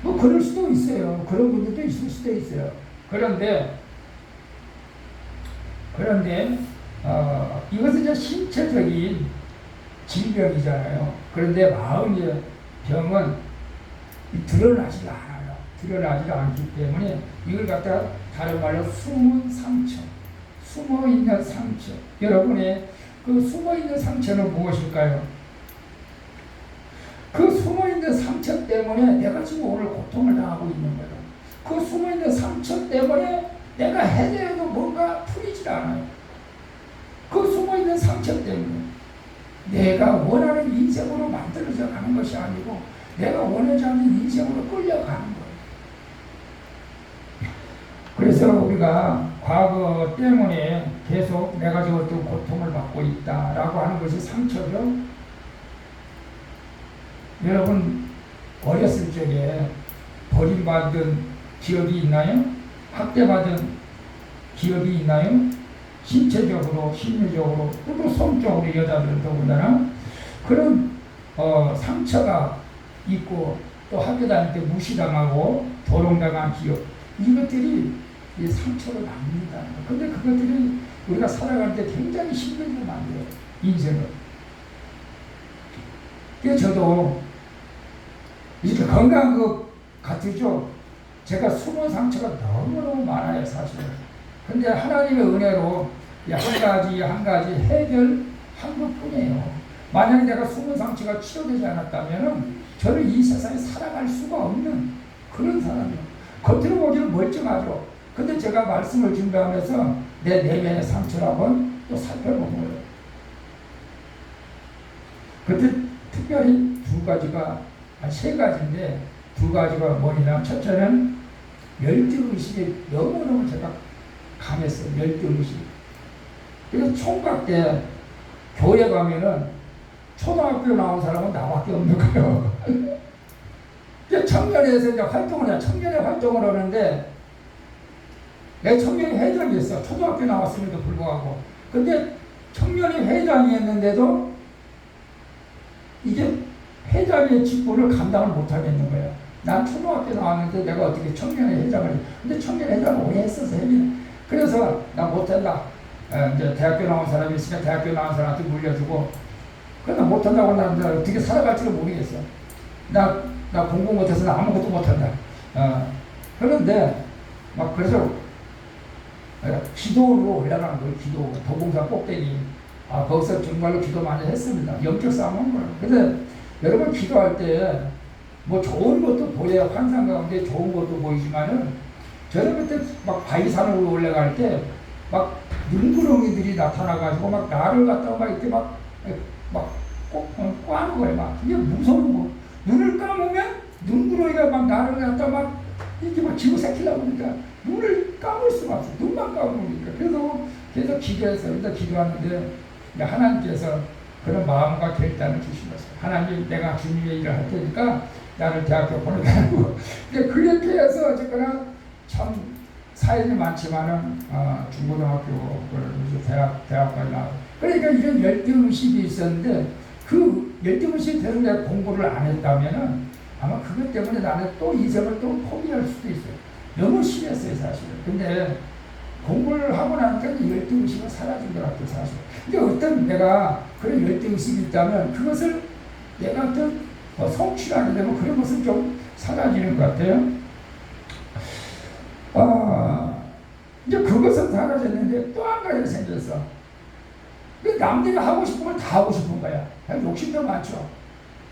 뭐 그럴 수도 있어요. 그런 분들도 있을 수도 있어요. 그런데 이것은 이제 신체적인 질병이잖아요. 그런데 마음의 병은 드러나지 않아요. 드러나지 않기 때문에 이걸 갖다가 다른 말로 숨은 상처, 숨어 있는 상처. 여러분의 그 숨어 있는 상처는 무엇일까요? 그 숨어 있는 상처 때문에 내가 지금 오늘 고통을 당하고 있는 거예요. 그 숨어 있는 상처 때문에 내가 해내도 뭔가 풀리질 않아요. 그 숨어 있는 상처 때문에 내가 원하는 인생으로 만들어져 가는 것이 아니고 내가 원하지 않는 인생으로 끌려가는 거예요. 그래서 우리가 과거 때문에 계속 내가 저 어떤 고통을 받고 있다라고 하는 것이 상처죠. 여러분 어렸을 적에 버림받은 기억이 있나요? 학대받은 기억이 있나요? 신체적으로, 심리적으로, 또 성적으로 여자들은 더군다나 그런 상처가 있고 또 학교 다닐 때 무시당하고 도롱당한 기억, 이것들이 이 상처로 남습니다. 근데 그것들이 우리가 살아갈 때 굉장히 힘들게 만들어요. 인생을. 그래서 저도 이렇게 건강한 것 같으죠? 제가 숨은 상처가 너무너무 많아요, 사실은. 근데 하나님의 은혜로 한 가지 해결한 것 뿐이에요. 만약에 내가 숨은 상처가 치료되지 않았다면 저는 이 세상에 살아갈 수가 없는 그런 사람이에요. 겉으로 보기는 멀쩡하죠. 근데 제가 말씀을 준비하면서 내 내면의 상처를 한번 또 살펴본 거예요. 그때 특별히 세 가지인데 두 가지가 뭐냐. 첫째는 열등의식이 너무너무 제가 강했어요. 열등의식. 그래서 총각 때 교회 가면은 초등학교 나온 사람은 나밖에 없는 거예요. 청년회에서 이제 청년회 활동을 하는데 내 청년회 회장이었어. 초등학교 나왔음에도 불구하고. 근데 청년회 회장이었는데도 이게 회장의 직분을 감당을 못하겠는 거예요. 난 초등학교 나왔는데 내가 어떻게 청년회 회장을 해. 근데 청년회 회장을 오래 했어서 그래서 나 못한다. 이제 대학교 나온 사람이 있으면 대학교 나온 사람한테 물려주고 그러나 못한다고 나는 어떻게 살아갈지를 모르겠어. 나 공부 못해서 나 아무것도 못한다. 그런데 막 그래서 기도로 올라가는 거예요. 기도 도봉산 꼭대기. 거기서 정말로 기도 많이 했습니다. 영적 싸움 한 거예요. 그래서 여러분 기도할 때 뭐 좋은 것도 보여야 환상 가운데 좋은 것도 보이지만은 저는 그때 막 바위산으로 올라갈 때 막 눈구렁이들이 나타나가지고 막 나를 갖다가 막 이렇게 막 꽈는 거예요. 막 이게 무서운 거. 눈을 감으면 눈구렁이가 막 나를 갖다가 막 이렇게 막 집어삼키려고 그러니까 눈을 감을 수가 없어. 눈만 감으니까. 그래서 계속 기도해서 일단 기도하는데 하나님께서 그런 마음과 결단을 주시면서 하나님 내가 주님의 일을 할 테니까 나를 대학교 보내달라고. 근데 그렇게 해서 어쨌거나 참 사연이 많지만은 중고등학교 대학까지 나와. 그러니까 이런 열등의식이 있었는데 그 열등의식이 돼서 내가 공부를 안 했다면은 아마 그것 때문에 나는 또 인생을 또 포기할 수도 있어요. 너무 심했어요 사실은. 근데 공부를 하고 나니까 열등의식은 사라진 것 같아요 사실. 근데 어떤 내가 그런 열등의식이 있다면 그것을 내가 어떤 성취하게 되면 그런 것은 좀 사라지는 것 같아요. 이제 그것은 사라졌는데 또 한 가지 생겼어. 남들이 하고 싶은 걸 다 하고 싶은 거야. 욕심도 많죠.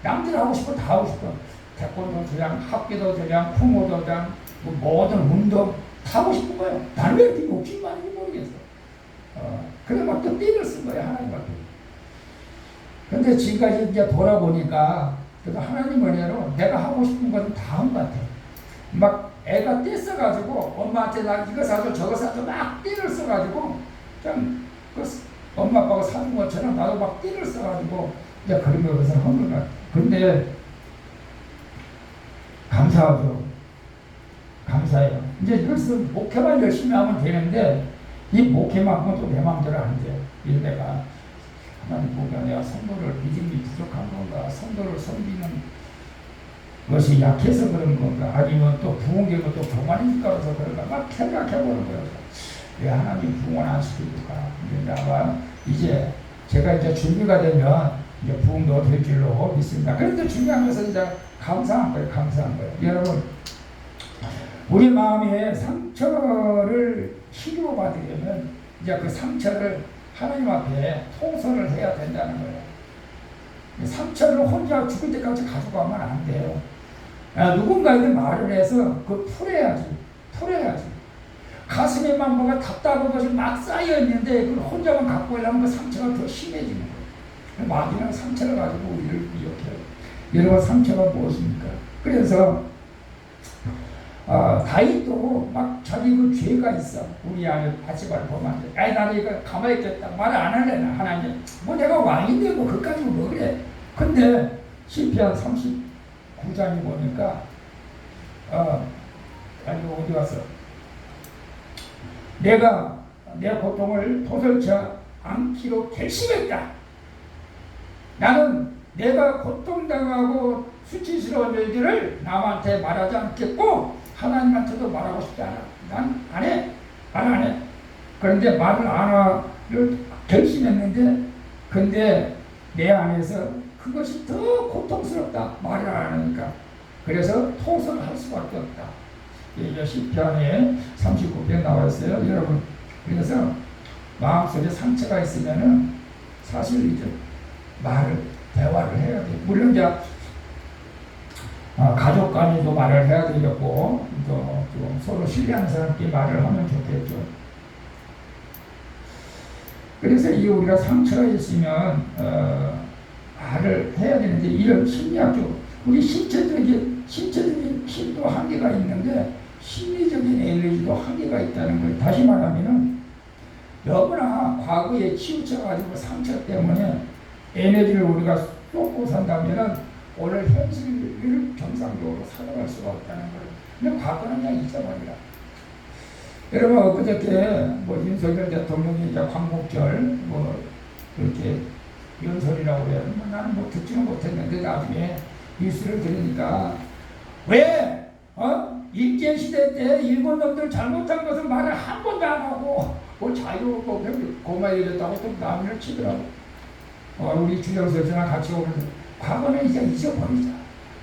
남들이 하고 싶은 걸 다 하고 싶어. 태권도 저냥, 합기도 저냥, 풍어도 저냥, 뭐 모든 운동 다 하고 싶은 거예요. 나는 왜 이렇게 욕심이 많은지 모르겠어. 그래 막 또 띠를 쓴 거야 하나님 앞에. 근데 지금까지 이제 돌아보니까 그래도 하나님 은혜로 내가 하고 싶은 건 다 한 것 같아. 막 애가 띠 써가지고 엄마한테 나 이거 사줘 저거 사줘 막 띠를 써가지고 좀 엄마 아빠가 사준 것처럼 나도 막 띠를 써가지고 이제 그런 것을 한 것 같아. 근데 감사하죠. 감사해요. 이제 그래서 목회만 열심히 하면 되는데 이 목회만큼은 또 내 마음대로 안 돼. 이 내가 하나님 보면 내가 성도를 믿음이 부족한 건가, 성도를 섬기는 것이 약해서 그런 건가, 아니면 또 부흥되고 또 교만이 가서 그런가 막 생각해보는 거예요. 왜 하나님 부흥을 안 시켜줄까? 근데 내가 이제 제가 이제 준비가 되면 이제 부흥도 될 줄로 믿습니다. 그런데 준비하면서 이제 감사한 거예요. 감사한 거예요. 여러분, 우리 마음에 상처를 치료받으려면 이제 그 상처를 하나님 앞에 통솔을 해야 된다는 거예요. 상처를 혼자 죽을 때까지 가져가면 안 돼요. 누군가에게 말을 해서 그 풀어야지. 가슴에만 뭐가 답답한 것이 막 쌓여있는데 그걸 혼자만 갖고 가려면 그 상처가 더 심해지는 거예요. 마귀는 상처를 가지고 우리를 미혹해요. 여러분, 상처가 무엇입니까? 그래서 다윗도 막 자기 그 죄가 있어. 우리 안에 바치바를 보면 아이 나는 이거 가만히 있겠다. 말을 안 할래나 하나님. 뭐 내가 왕인데 뭐 그까지 뭐 그래. 근데 시편 39장에 보니까 아니 어디 갔어? 내가 내 고통을 도설치 않기로 결심했다. 나는 내가 고통당하고 수치스러운 일들을 남한테 말하지 않겠고 하나님한테도 말하고 싶지 않아. 난 안 해. 안 해. 그런데 말을 안 하기를 결심했는데 근데 내 안에서 그것이 더 고통스럽다. 말을 안 하니까. 그래서 통솔을 할 수밖에 없다. 이게 시편에 39편 나와 있어요. 여러분, 그래서 마음속에 상처가 있으면은 사실 이제 대화를 해야 돼요. 물론 이제 가족 간에도 말을 해야 되겠고 또 서로 신뢰하는 사람끼리 말을 하면 좋겠죠. 그래서 이 우리가 상처가 있으면 말을 해야 되는데 이런 심리학적 우리 신체적인 힘도 한계가 있는데 심리적인 에너지도 한계가 있다는 거예요. 다시 말하면은 너무나 과거에 치우쳐가지고 상처 때문에 에너지를 우리가 쏟고 산다면은 오늘 현실을 정상적으로 살아갈 수가 없다는 거예요. 근데 과거는 그냥 잊어버리라. 여러분, 엊그저께 뭐 윤석열 대통령이 이제 광복절 뭐 그렇게 연설이라고 해요. 나는 뭐 듣지는 못했는데 나중에 뉴스를 들으니까 왜 일제시대 때 일본 놈들 잘못한 것을 말을 한 번도 안 하고 뭐 자유 고마해졌다고 또 남을 치더라고. 우리 주정서 저랑 같이 오면서 과거는 이제 잊어버리자.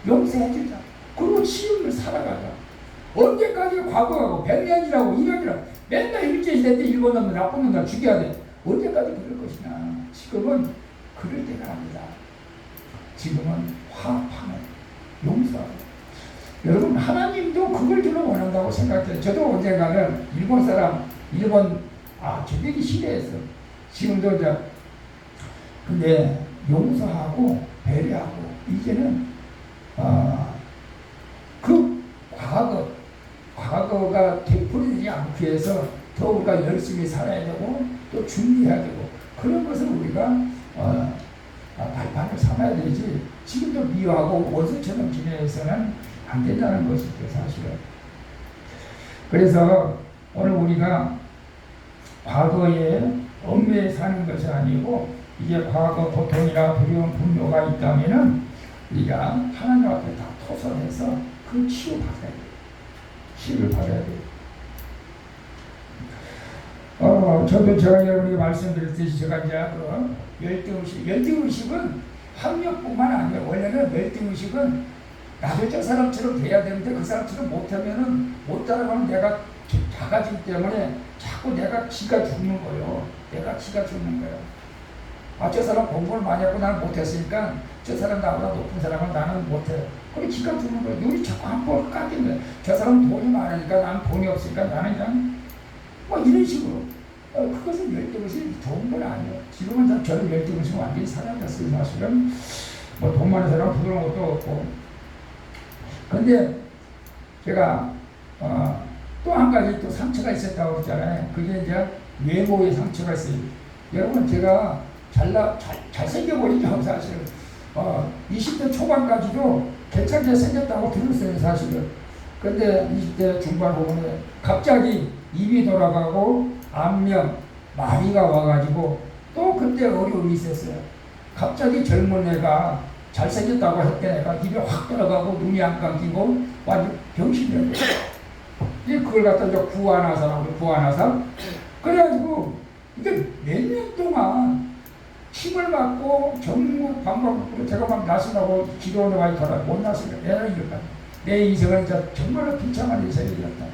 용서해주자. 그리고 지금을 살아가자. 언제까지 과거하고 100년이라고 2년이라고 맨날 일제시대 때 일본 놈들 나쁜 놈들 죽여야 돼. 언제까지 그럴 것이냐. 지금은 그럴 때가 아니다. 지금은 화합하는 용서하고. 여러분, 하나님도 그걸 좀 원한다고 생각해요. 저도 언젠가는 일본 사람, 저 되게 싫어했어. 지금도 이제 근데 용서하고 배려하고 이제는 그 과거가 되풀이되지 않기 위해서 더 우리가 열심히 살아야 되고 또 준비해야 되고 그런 것을 우리가 발판을 삼아야 되지 지금도 미워하고 원수처럼 지내서는 안 된다는 것이죠, 사실은. 그래서 오늘 우리가 과거에 얽매여 사는 것이 아니고 이게 과거 고통이나 두려움, 분노가 있다면은 우리가 하나님 앞에 다 토설해서 그 치유받아야 돼요. 치유를 받아야 돼요. 제가 여러분에게 말씀드렸듯이 제가 이제 열등의식은 학력뿐만 아니에요. 원래는 열등의식은 나도 저 사람처럼 돼야 되는데 그 사람처럼 못하면은 못 따라가면 내가 작아지기 때문에 자꾸 내가 지가 죽는 거예요. 저 사람 공부를 많이 하고 나는 못했으니까 저 사람 나보다 높은 사람은 나는 못해. 그래 지가 죽는 거예요. 눈이 자꾸 한번 깎인 거예요. 저 사람 돈이 많으니까 나는 돈이 없으니까 나는 그냥 뭐 이런 식으로. 그것은 열등의식이 좋은 건 아니에요. 지금은 저는 열등의식이 완전히 사라졌어요. 사실은 뭐 돈 많은 사람은 부러운 것도 없고. 근데 제가 또 한 가지 또 상처가 있었다고 그랬잖아요. 그게 이제 외모의 상처가 있어요. 여러분, 제가 잘생겨 보이죠, 사실은. 20대 초반까지도 괜찮게 생겼다고 들었어요, 사실은. 근데 20대 중반 후반에 갑자기 입이 돌아가고 안면, 마비가 와가지고 또 그때 어려움이 있었어요. 갑자기 젊은 애가 잘생겼다고 했던 애가 입에 확 들어가고 눈이 안 감기고 완전 병신이 됐어요. 그걸 갖다 이제 구안화사라고 구안화사. 그래가지고 이게 몇 년 동안 힘을 받고 전국 방법으로 제가 막 나서라고 기도원에 와 있더라. 못 나서니까 애를 이겼다. 내 인생은 이제 정말로 비참한 인생이었다.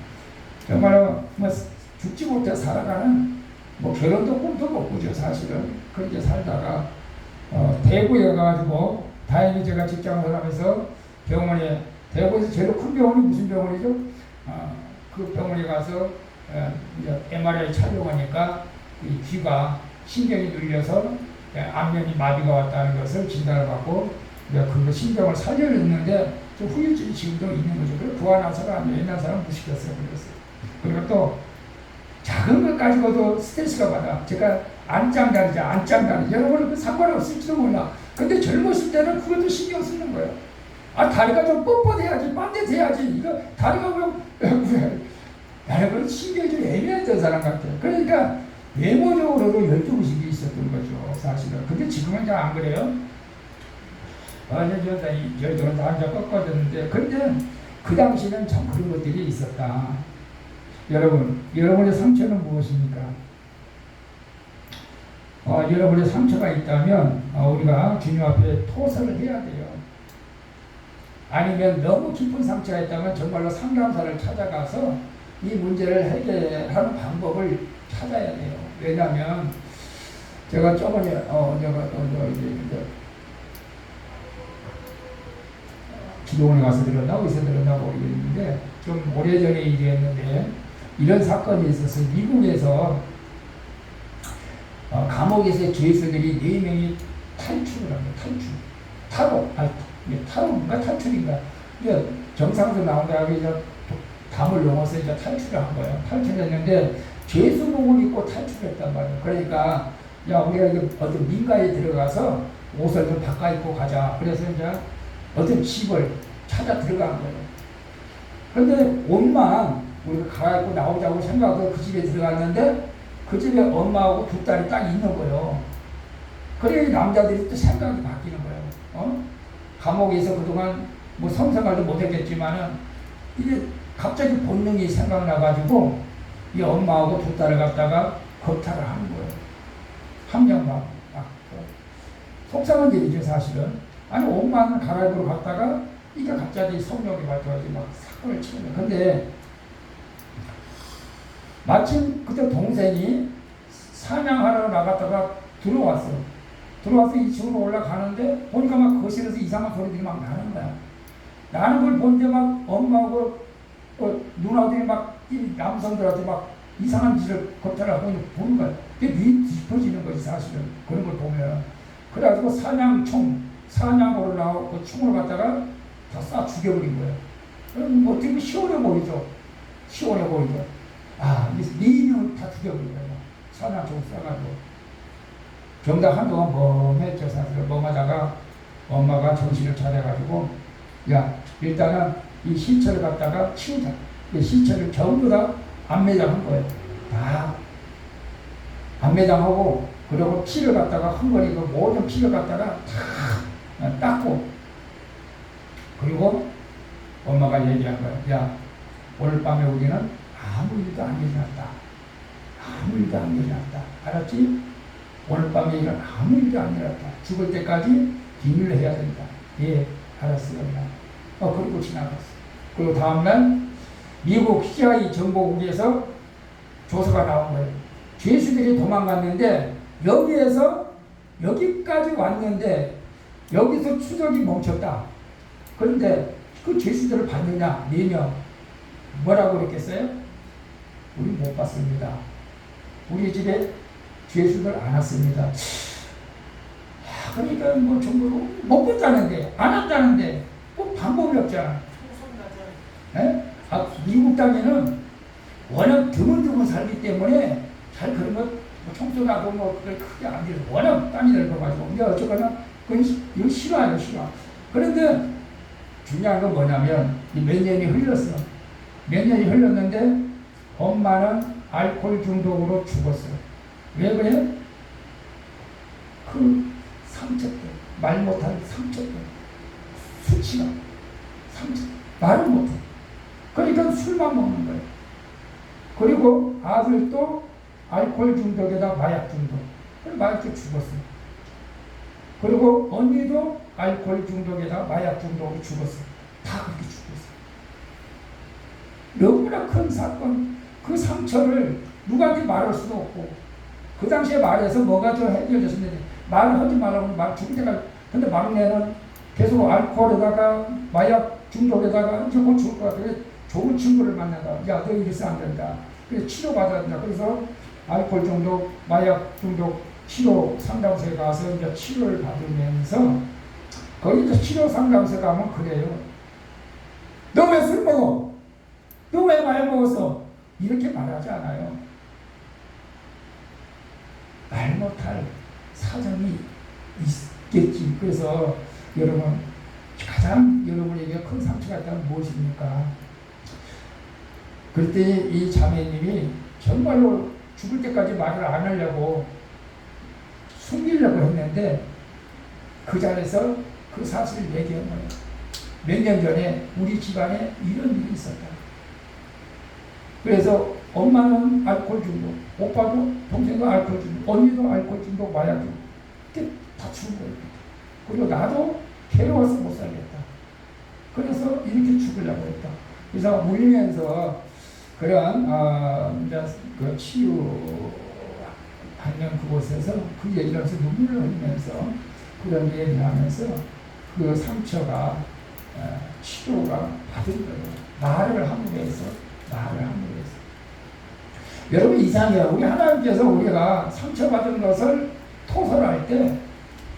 정말로 뭐 죽지 못해 살아가는 뭐 결혼도 꿈도 못 꾸죠 사실은. 그렇게 살다가 대구에 가가지고 다행히 제가 직장을 하면서 병원에 대구에서 제일 큰 병원이 무슨 병원이죠? 그 병원에 가서 이제 MRI 촬영하니까 이 귀가 신경이 눌려서 안면이 마비가 왔다는 것을 진단을 받고 그 신경을 살려냈는데 좀 후유증이 지금도 있는 거죠. 그래서 부활나서가 아니라 옛날 사람 무식했어요. 그리고 또 작은 것 가지고도 스트레스가 받아. 제가 안짱다리죠. 안짱다리. 여러분은 그 상관없을지도 몰라. 근데 젊었을 때는 그것도 신경 쓰는 거예요. 다리가 좀 뻣뻣해야지, 반듯해야지. 이거 다리가 왜 여러분 신경이 좀 애매했던 사람 같아요. 그러니까 외모적으로도 12의식이 있었던 거죠. 사실은. 근데 지금은 잘 안 그래요. 저는 다 이제 꺾어졌는데, 근데 그 당시는 참 그런 것들이 있었다. 여러분의 상처는 무엇입니까? 여러분의 상처가 있다면 우리가 주님 앞에 토설을 해야 돼요. 아니면 너무 깊은 상처가 있다면 정말로 상담사를 찾아가서 이 문제를 해결하는 방법을 찾아야 돼요. 왜냐하면 제가 저번에 기도원에 가서 들었나고 어디서 들었나고 모르겠는데 좀 오래전에 일이었는데 이런 사건이 있어서 미국에서 감옥에서 죄수들이 4명이 탈출을 합니다. 탈옥인가 탈출인가. 정상에서 나온다고 이제 담을 넘어서 이제 탈출을 한 거예요. 탈출했는데 죄수복을 입고 탈출했단 말이에요. 그러니까 야 우리가 이제 어떤 민가에 들어가서 옷을 좀 바꿔 입고 가자. 그래서 이제 어떤 집을 찾아 들어간 거예요. 그런데 옷만 우리가 갈아입고 나오자고 생각해서 그 집에 들어갔는데 그 집에 엄마하고 2 딸이 딱 있는 거예요. 그래 남자들이 또 생각이 바뀌는 거예요. 감옥에서 그동안 뭐 성생활도 못했겠지만은 이게 갑자기 본능이 생각나가지고 이 엄마하고 2 딸을 갖다가 겁탈을 하는 거예요. 함정막 속상한 일이죠 사실은. 아니 옷만 갈아입으러 갔다가 이게 갑자기 성령이 발동하지 막 사건을 치는 거예요. 근데 마침 그때 동생이 사냥하러 나갔다가 들어와서 2층으로 올라가는데 보니까 막 거실에서 이상한 소리들이 막 나는 거야. 나는 걸 본데 막 엄마하고 누나들이 막 이 남성들한테 막 이상한 짓을 겁탈하고 보는 거야. 그게 눈이 뒤집어지는 거지 사실은. 그런 걸 보면. 그래가지고 사냥으로 나오고 총을 갖다가 다 쏴 죽여버린 거예요. 그럼 어떻게 보면 시원해 보이죠. 이 4명 다 죽여버린 거예요. 사냥총 쏴가지고. 병당 한동안 멍했죠 사실은. 멍하다가 엄마가 정신을 차려가지고 야 일단은 이 시체를 갖다가 치우자. 이 시체를 전부 다 안매장한 거예요. 다 안매장하고 그리고 피를 갖다가 헝거리고 모든 피를 갖다가 다 닦고 그리고 엄마가 얘기한 거예요. 야 오늘 밤에 우리는 아무 일도 안 일어났다. 아무 일도 안 일어났다. 알았지? 오늘 밤에 일은 아무 일도 안 일어났다. 죽을 때까지 비밀로 해야 된다. 예, 알았어요. 그리고 지나갔어. 그리고 다음날 미국 CIA 정보국에서 조사가 나온 거예요. 죄수들이 도망갔는데 여기까지 왔는데 여기서 추적이 멈췄다. 그런데 그 죄수들을 봤느냐? 4명. 뭐라고 그랬겠어요? 우리 못 봤습니다. 우리 집에 죄수들 안 왔습니다. 그러니까 뭐 정부로 못 봤다는데 안 왔다는데 뭐 방법이 없잖아. 미국 땅에는 워낙 드문드문 살기 때문에 잘 그런 것 청소나도 뭐 그걸 크게 안 돼서 워낙 땅이 넓어가지고 근데 어쨌거나 그건 이거 싫어요. 그런데 중요한 건 뭐냐면 몇 년이 흘렀어. 몇 년이 흘렀는데 엄마는 알코올 중독으로 죽었어요. 왜 그래? 그 상처 때문에 말 못하는 상처 때문에 수치가 상처 말을 못해. 그러니까 술만 먹는 거예요. 그리고 아들도 알코올 중독에다 마약 중독. 그래서 마약도 죽었어요. 그리고 언니도 알코올 중독에다 마약 중독으로 죽었어요. 다 그렇게 죽었어요. 너무나 큰 사건, 그 상처를 누구한테 말할 수도 없고, 그 당시에 말해서 뭐가 좀 해결됐었는데, 말을 하지 말라고 말 죽을 때까지. 근데 막내는 계속 알코올에다가 마약 중독에다가 이제 곧 죽을 것 같아. 좋은 친구를 만나다. 야, 너 이래서 안 된다. 그래서 치료받아야 된다. 그래서 알코올 중독, 마약 중독 치료 상담소에 가서 이제 치료를 받으면서, 거기 이제 치료 상담소에 가면 그래요. 너 왜 술 먹어? 너 왜 마약 먹었어? 이렇게 말하지 않아요. 말 못할 사정이 있겠지. 그래서 여러분, 가장 여러분에게 큰 상처가 있다면 무엇입니까? 그때 이 자매님이 정말로 죽을 때까지 말을 안 하려고 숨기려고 했는데, 그 자리에서 그 사실을 얘기한 거예요. 몇 년 전에 우리 집안에 이런 일이 있었다. 그래서 엄마는 알코올 중독, 오빠도 동생도 알코올 중독, 언니도 알코올 중독, 마약 중독. 그때 다 죽은 거예요. 그리고 나도 괴로워서 못 살겠다. 그래서 이렇게 죽으려고 했다. 그래서 울면서 그런 이제 그 치유하는 그곳에서 그 얘기를 하면서 눈물을 흘리면서 그런 얘기를 하면서 그 상처가 치료가 받은 거예요. 말을 함으로해서. 여러분, 이상해요. 우리 하나님께서 우리가 상처받은 것을 토설할 때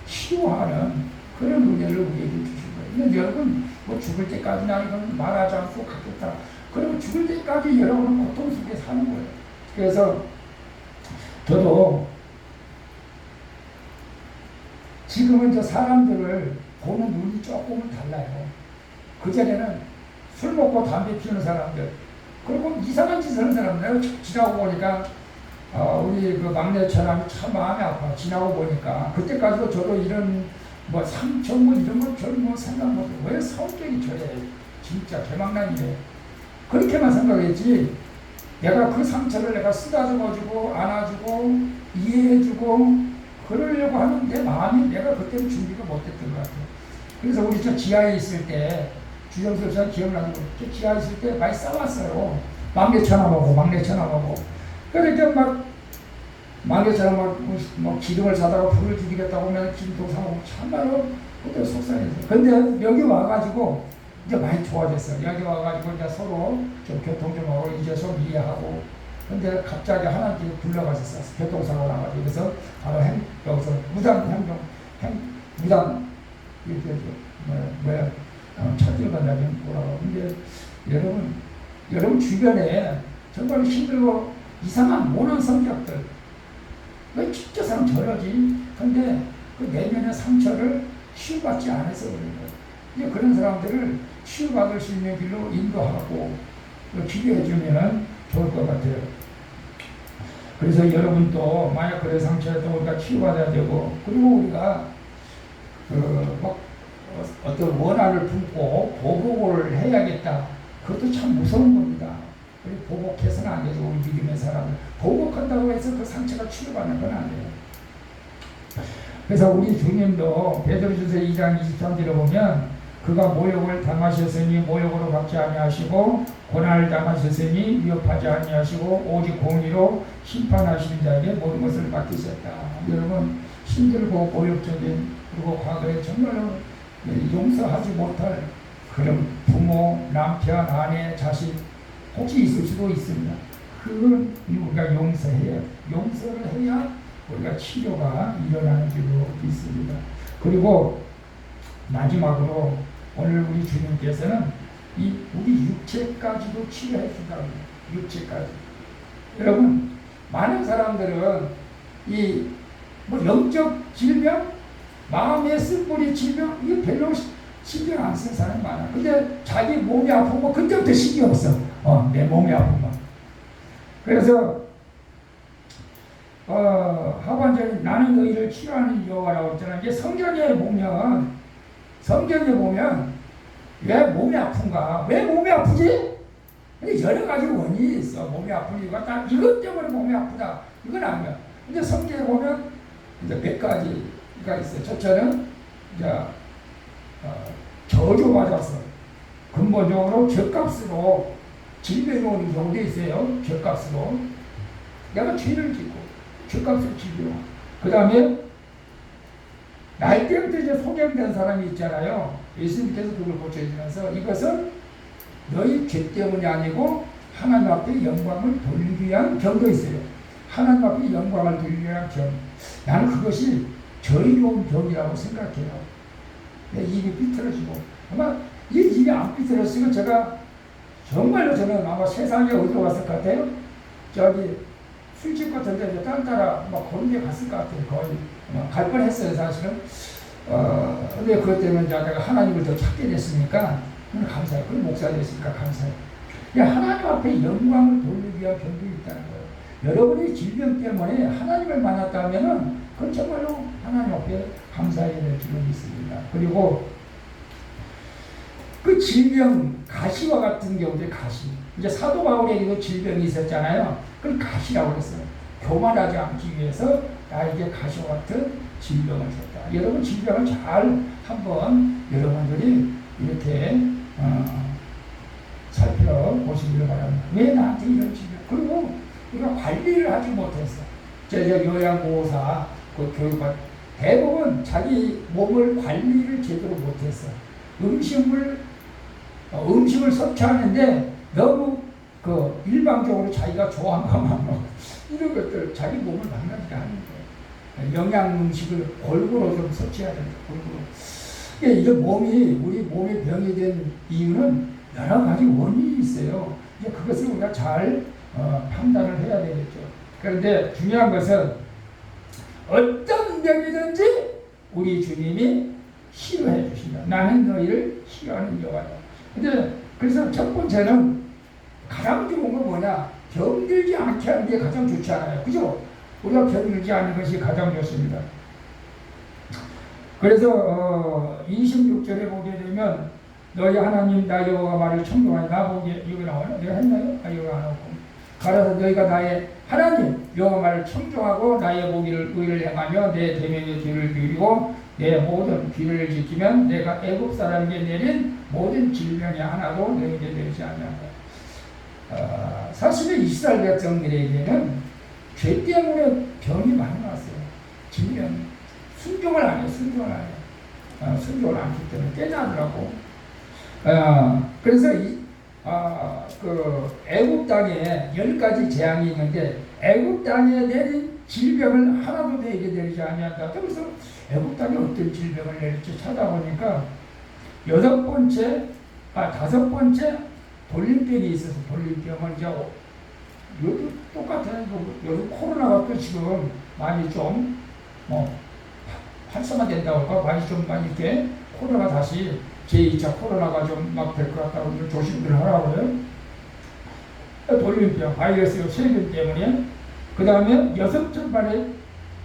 치유하는 그런 은혜를 우리에게 주신 거예요. 근데 여러분, 뭐 죽을 때까지 나는 말하지 않고 갖겠다. 그러면 죽을 때까지 여러분은 고통 속에 사는 거예요. 그래서 저도 지금은 저 사람들을 보는 눈이 조금은 달라요. 그전에는 술 먹고 담배 피우는 사람들, 그리고 이상한 짓을 하는 사람들, 지나고 보니까 우리 그 막내 처남이 참 마음이 아파. 지나고 보니까 그때까지도 저도 이런 뭐 상처 뭐 이런 걸 저는 뭐 생각 못해. 왜 성격이 저래? 진짜 개망난이래. 그렇게만 생각했지. 내가 그 상처를 내가 쓰다듬어주고 안아주고 이해해주고 그러려고 하는 내 마음이 내가 그때는 준비가 못했던 것 같아요. 그래서 우리 저 지하에 있을 때 주정수 전 기억나는 거, 지하에 있을 때 많이 싸웠어요. 막내 처남하고. 그러니까 막 막내 처남 막 기름을 사다가 불을 죽이겠다고 하면 기름도 사고 참말로 그때 속상했어요. 근데 여기 와가지고 이제 많이 좋아졌어요. 여기 와가지고 이제 서로 좀 교통 좀 하고 이제 좀 이해하고. 근데 갑자기 하나님께 불러가셨어요. 교통사고 나가지고. 그래서 바로 여기서 무단 이렇게 찾아간다면 뭐라고. 근데 여러분 주변에 정말 힘들고 이상한 모난 성격들, 왜 진짜 사람 저러지? 근데 그 내면의 상처를 치유받지 않아서 그런 거예요. 이제 그런 사람들을 치유받을 수 있는 길로 인도하고 기도해주면 좋을 것 같아요. 그래서 여러분도 만약 그런 상처였던 우리가 치유받아야 되고, 그리고 우리가 어떤 원한을 품고 보복을 해야겠다. 그것도 참 무서운 겁니다. 우리 보복해서는 안 되죠. 우리 믿음의 사람을 보복한다고 해서 그 상처가 치유받는 건 안 돼요. 그래서 우리 주님도 베드로전서 2장 23절에 보면 그가 모욕을 당하셨으니 모욕으로 받지 아니하시고 고난을 당하셨으니 위협하지 아니하시고 오직 공의로 심판하시는 자에게 모든 것을 맡기셨다. 여러분, 힘들고 모욕적인, 그리고 과거에 정말로 용서하지 못할 그런 부모, 남편, 아내, 자식 혹시 있을 수도 있습니다. 그건 우리가 용서해야, 용서를 해야 우리가 치료가 일어나는 줄로 믿습니다. 그리고 마지막으로 오늘 우리 주님께서는 이 우리 육체까지도 치료해 준다고 해요. 육체까지. 여러분, 많은 사람들은 이 뭐 영적 질병, 마음의 쓴뿌리 질병, 이게 별로 신경 안 쓰는 사람이 많아. 근데 자기 몸이 아프고 그때부터 신경 써. 내 몸이 아프면. 그래서 하반절에 나는 너희를 치료하는 여호와라고 했잖아. 이게 성경에 보면 왜 몸이 아픈가? 왜 몸이 아프지? 근데 여러 가지 원인이 있어. 몸이 아픈 이유가 딱 이것 때문에 몸이 아프다. 이건 아니야. 근데 성경에 보면 이제 몇 가지가 있어요. 첫째는 이제 저주받아서 근본적으로 죗값으로 질병이 오는 경우도 있어요. 죗값으로 내가 죄를 짓고 죗값으로 질병. 그 다음에 나이 때부터 이제 소경된 사람이 있잖아요. 예수님께서 그걸 고쳐주면서 이것은 너희 죄 때문이 아니고 하나님 앞에 영광을 돌리기 위한 경도 있어요. 하나님 앞에 영광을 돌리기 위한 경. 나는 그것이 저희로운 병이라고 생각해요. 내 입이 삐뚤어지고 아마 이 입이 안 삐뚤어지면 제가 정말로 저는 아마 세상에 어디로 갔을 것 같아요? 저기 술집 같은 데 딴 따라 막 그런 데 갔을 것 같아요. 거의 갈 뻔했어요 사실은. 근데 그것 때문에 내가 하나님을 더 찾게 됐으니까 감사해요. 그럼 목사 됐으니까 감사해요. 하나님 앞에 영광을 돌리기 위한 병이 있다는 거예요. 여러분이 질병 때문에 하나님을 만났다면은 그건 정말로 하나님 앞에 감사해야 될 기록이 있습니다. 그리고 그 질병, 가시와 같은 경우도 가시. 이제 사도 바울에게도 질병이 있었잖아요. 그걸 가시라고 했어요. 교만하지 않기 위해서 나에게 가시와 같은 질병을 줬다. 여러분 질병을 잘 한번 여러분들이 이렇게 살펴보시기를 바랍니다. 왜 나한테 이런 질병? 그리고 우리가 관리를 하지 못했어. 저 요양보호사 그 교육받 대부분 자기 몸을 관리를 제대로 못했어. 음식을 섭취하는데 너무 그 일방적으로 자기가 좋아하는 것만 먹어. 이런 것들 자기 몸을 망가지게 하는 거예요. 영양 음식을 골고루 좀 섭취해야 된다. 골고루. 이게 우리 몸의 병이 된 이유는 여러 가지 원인이 있어요. 이제 그것을 우리가 잘 판단을 해야 되겠죠. 그런데 중요한 것은 어떤 병이든지 우리 주님이 치료해 주신다. 나는 너희를 치료하는 여호와다. 근데 그래서 첫 번째는 가장 좋은 건 뭐냐? 병들지 않게 하는 게 가장 좋지 않아요. 그죠? 우리가 병들지 않는 것이 가장 좋습니다. 그래서 26절에 보게 되면 너희 하나님 나 여호와가 말을 청종하니 나 보기에 여기 나와요? 내가 했나요? 여기 안 나왔고. 가라서 너희가 나의 하나님 여호와 말을 청종하고 나의 보기를 의를 행하며 내 대명의 뒤를 기울이고 내 모든 귀를 지키면 내가 애굽 사람에게 내린 모든 질병이 하나도 너희에게 내리지 않는다. 사실은 이스라엘 백성들에게는 죄 때문에 병이 많이 왔어요. 질병. 순종을 안 해요. 순종을 안 했기 때문에 깨자더라고. 그래서 그 애굽 땅에 10가지 재앙이 있는데 애굽 땅에 내린 질병을 하나도 너에게 내리지 아니한다. 그래서 애굽 땅에 어떤 질병을 내릴지 찾아보니까 다섯 번째 돌림병이 있어서 돌림병은 이제 여기 똑같아요. 요즘 코로나가 또 지금 많이 좀 활성화된다고 할까? 많이 이렇게 코로나 다시 제2차 코로나가 좀 막 될 것 같다고 좀 조심들 하라고요. 돌림병, 바이러스 세균 때문에. 그 다음에 6절반에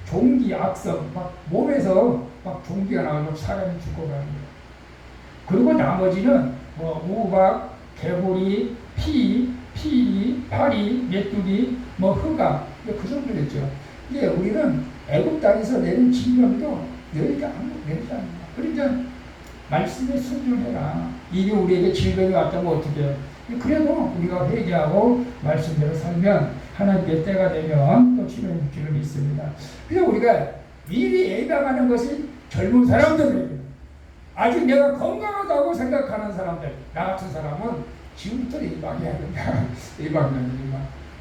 종기, 악성, 막 몸에서 막 종기가 나가지고 사람이 죽어가는 거예요. 그리고 나머지는 우박, 개구리, 피리, 파리, 메뚜기, 흑암, 그 정도 됐죠. 이게 우리는 애굽 땅에서 내린 질병도 너희가 아무것도 내리지 않는다. 그러니까 말씀에 순종해라. 이게 우리에게 질병이 왔다면 어떻게 해요? 그래도 우리가 회개하고 말씀대로 살면 하나님의 때가 되면 또 치료해 주기를 믿습니다. 그래서 우리가 미리 예방하는 것이 젊은 사람들에게 아직 내가 건강하다고 생각하는 사람들, 나 같은 사람은 지금부터 예방해야 된다. 예방.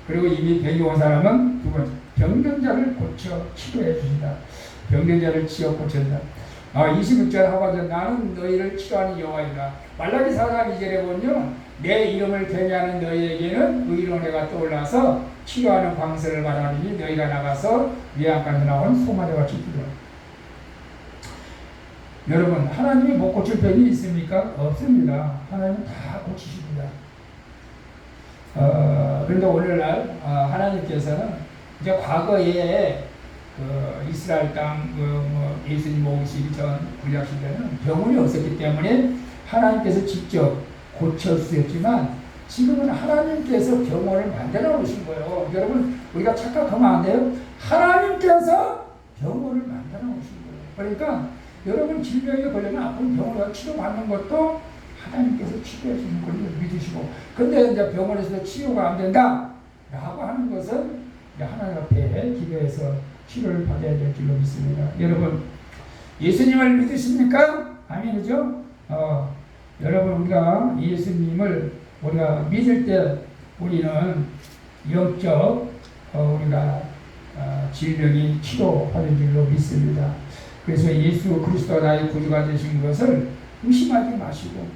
그리고 이미 병이 온 사람은 두 번째, 병든자를 고쳐 치료해 주신다. 병든 자를 치어 고친다. 26절 하반절 나는 너희를 치료하는 여호와이다. 말라기 4장 2절에 보면요, 내 이름을 경외하는 너희에게는 의로운 해가 떠올라서 치료하는 광선을 말하니 너희가 나가서 위안까지 나온 소마대와 기쁘다. 여러분, 하나님이 못 고칠 병이 있습니까? 없습니다. 하나님은 다 고치십니다. 그런데 오늘날 하나님께서는 이제 과거에 이스라엘 땅 예수님 오시기 전 구약 시대는 병원이 없었기 때문에 하나님께서 직접 고쳐 주셨지만 지금은 하나님께서 병원을 만들어 놓으신 거예요. 여러분 우리가 착각하면 안 돼요. 하나님께서 병원을 만들어 놓으신 거예요. 그러니까 여러분 질병에 걸리면 아픈 병원에 치료받는 것도 하나님께서 치료해 주는 걸 믿으시고, 근데 이제 병원에서 치료가 안 된다 라고 하는 것은 하나님 앞에 기도해서 치료를 받아야 될 줄로 믿습니다. 여러분 예수님을 믿으십니까? 아멘이죠? 여러분 우리가 예수님을 우리가 믿을 때 우리는 영적 우리가 질병이 치료받은 줄로 믿습니다. 그래서 예수 그리스도가 나의 구주가 되신 것을 의심하지 마시고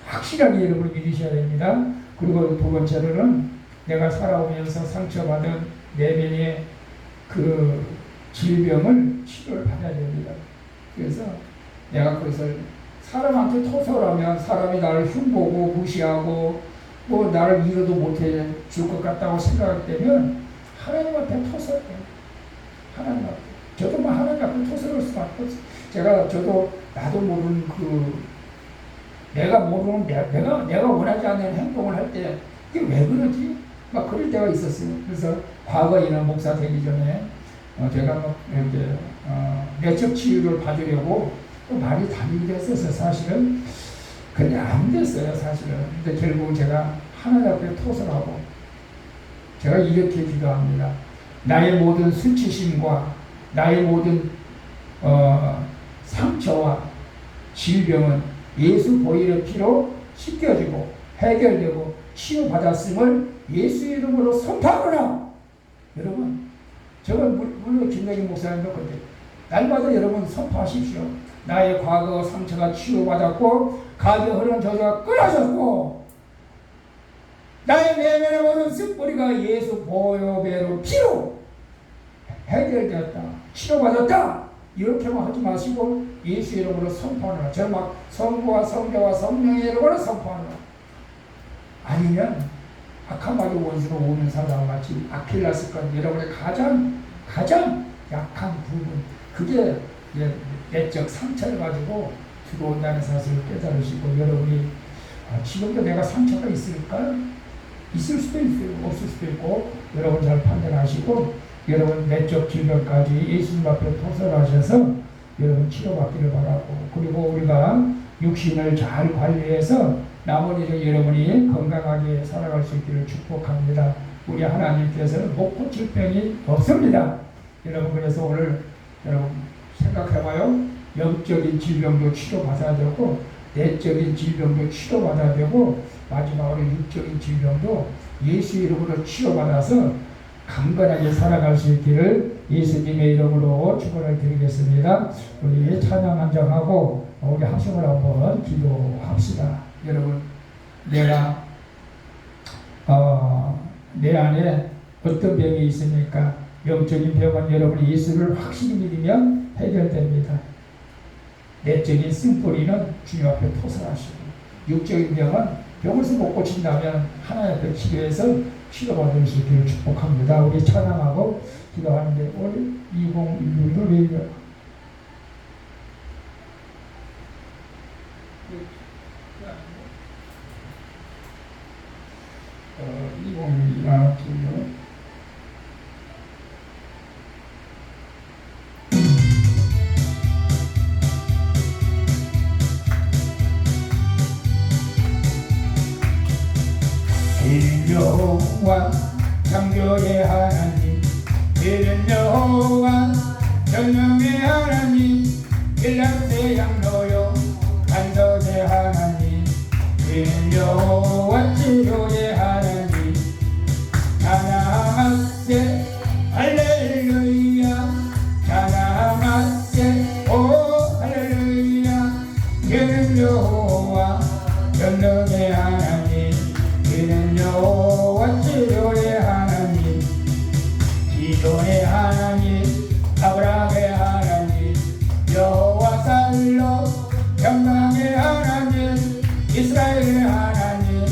확실하게 여러분 믿으셔야 됩니다. 그리고 두 번째로는 내가 살아오면서 상처받은 내면의 그 질병을 치료를 받아야 됩니다. 그래서 내가 그것을 사람한테 토설하면 사람이 나를 흉보고 무시하고 뭐 나를 이해도 못해 줄 것 같다고 생각할 때면 하나님한테 토설해요. 하나님 앞에. 저도 뭐 하나님 앞에 토설할 수밖에 없어요. 저도 나도 모르는 내가 모르는 내가 원하지 않는 행동을 할 때 이게 왜 그러지? 막 그럴 때가 있었어요. 그래서 과거에는 목사 되기 전에 제가 막 이렇게 내적 치유를 받으려고 또 많이 다니기도 했었어요. 사실은 근데 안 됐어요. 사실은. 근데 결국은 제가 하나님 앞에 토설하고 제가 이렇게 기도합니다. 나의 모든 수치심과 나의 모든 상처와 질병은 예수 보혈의 피로 씻겨지고 해결되고 치유받았음을 예수의 이름으로 선포하노라. 여러분, 저건 물론 김대기 목사님도 그때 날마다 여러분 선포하십시오. 나의 과거 상처가 치유받았고 가벼 흐른 저주가 끊어졌고 나의 내면의 모든 쓴뿌리가 예수 보혈의 피로 해결되었다. 치료받았다. 이렇게만 하지 마시고 예수 이름으로 선포하노라. 저는 막 성부와 성자와 성령의 이름으로 선포하노라. 아니면 아카마리 원수로 오는 사람과 같이 아킬라스건 여러분의 가장 약한 부분, 그게 내적 상처를 가지고 들어온다는 사실을 깨달으시고, 여러분이 지금도 내가 상처가 있을까? 있을 수도 있어요. 없을 수도 있고, 여러분 잘 판단하시고 여러분 내적 질병까지 예수님 앞에 토설하셔서 여러분 치료받기를 바라고, 그리고 우리가 육신을 잘 관리해서 나머지 여러분이 건강하게 살아갈 수 있기를 축복합니다. 우리 하나님께서는 못 고칠 병이 없습니다. 여러분 그래서 오늘 여러분 생각해봐요. 영적인 질병도 치료받아야 되고 내적인 질병도 치료받아야 되고 마지막으로 육적인 질병도 예수 이름으로 치료받아서 강건하게 살아갈 수 있기를 예수님의 이름으로 축원을 드리겠습니다. 우리 찬양 한 장 하고 우리 한숨을 한번 기도합시다. 여러분, 내가 내 안에 어떤 병이 있습니까? 영적인 병은 여러분이 예수를 확실히 믿으면 해결됩니다. 내적인 쓴뿌리는 주님 앞에 토설하시고, 육적인 병은 병을서 못 고친다면 하나님 앞에 치료해서 치료받을 수 있기를 축복합니다. 우리 찬양하고 기도하는데 올 2016을 왜 2016 여호와 창조의 하나님, 이른 여호와 전능의 하나님, 일랑의 양로요 반석의 하나님, 이른 여호와 치료의 하나님, 자나하세 할렐루야, 자나하세 오 할렐루야, 이른 여호와 전능의 하나님, 이는 여호와 치료의 하나님, 기도의 하나님, 아브라함의 하나님, 여호와 살로 영광의 하나님, 이스라엘의 하나님,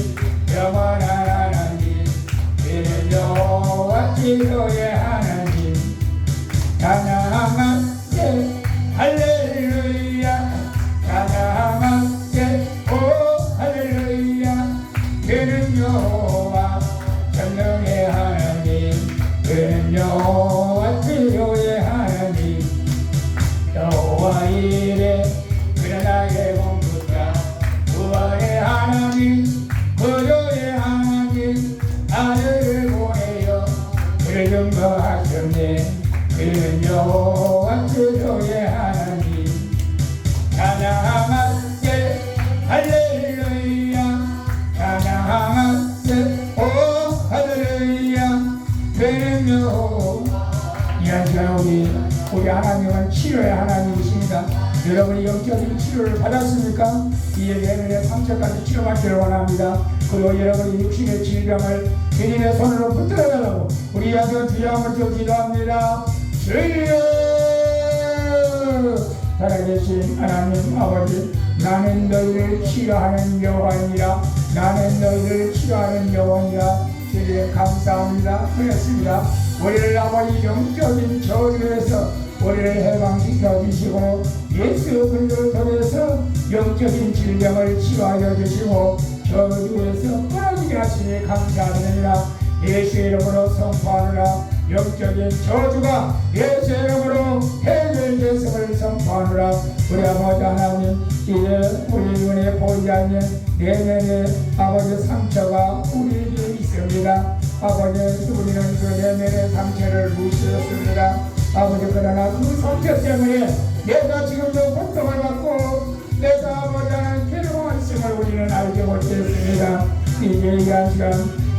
시간 우리 하나님은 치료의 하나님이십니다. 여러분이 영적인 치료를 받았습니까? 이 예배의 상처까지 치료받기를 원합니다. 그리고 여러분이 육신의 질병을 주님의 손으로 붙들어달라고 우리 여자 주여 한번 기도합니다. 주여! 살아계신 하나님 아버지, 나는 너희를 치료하는 여호와니라. 나는 너희를 치료하는 여호와니라. 주님 감사합니다. 그렇습니다. 우리를 아버지 영적인 저주에서 우리를 해방시켜 주시고 예수 그리스도를 통해서 영적인 질병을 치료하여 주시고 저주에서 끊어지게 하시니 감사드립니다. 예수의 이름으로 선포하노라. 영적인 저주가 예수의 이름으로 해결됐음을 선포하노라. 우리 아버지 하나님, 이제 우리 눈에 보이지 않는 내면의 아버지 상처가 우리에게 있습니다. 아버지, 우리는 그 내면의 상처를 무시했습니다. 아버지, 그러나 그 상처 때문에 내가 지금도 고통을 받고 내가 아버지 하나님 괴로워했음을 우리는 알지 못했습니다. 이제 이 한 시간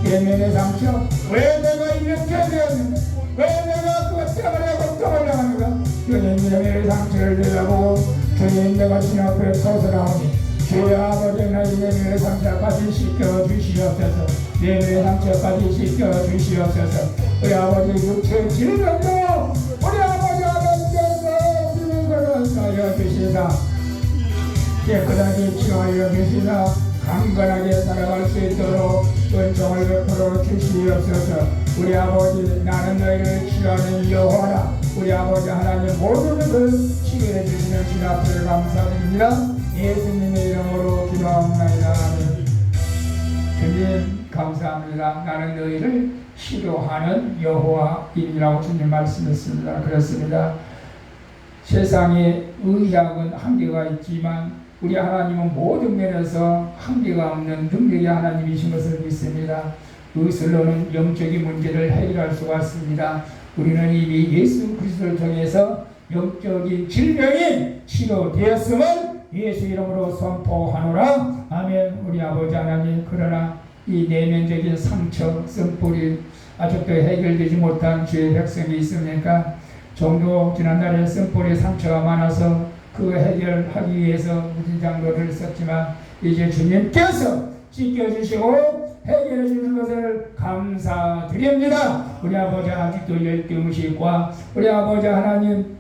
내면의 상처, 왜 내가 이렇게 되었는가, 왜 내가 그것 때문에 고통을 당하는가, 주님 내면의 상처를 내다보고 주님 내가 주님 앞에 서서나오니 주여 아버지 나의 내면의 상처까지 씻겨주시옵소서. 내면의 상처까지 씻겨주시옵소서. 우리 아버지 육체 질병도 우리 아버지 하나님께서 주는 것을 하여 주시다. 깨끗하게 치료하여 주시다. 강건하게 살아갈 수 있도록 은총을 베풀어 주시옵소서. 우리 아버지, 나는 너희를 치료하는 여호와라. 우리 아버지 하나님 모든 것을 치료해 주시는 주님 앞에 감사드립니다. 예수님의 이름으로 기도합니다. 주님 감사합니다. 나는 너희를 치료하는 여호와이라고 주님 말씀했습니다. 그렇습니다. 세상에 의학은 한계가 있지만 우리 하나님은 모든 면에서 한계가 없는 능력의 하나님이신 것을 믿습니다. 의술로는 영적인 문제를 해결할 수가 없습니다. 우리는 이미 예수 그리스도를 통해서 영적인 질병이 치료되었음을 예수 이름으로 선포하노라. 아멘. 우리 아버지 하나님, 그러나 이 내면적인 상처, 쓴뿌리 아직도 해결되지 못한 주의 백성이 있습니까? 종도 지난날에 쓴뿌리 상처가 많아서 그 해결하기 위해서 무진장로를 썼지만 이제 주님께서 씻겨주시고 해결해 주는 것을 감사드립니다. 우리 아버지 아직도 열등의식과 우리 아버지 하나님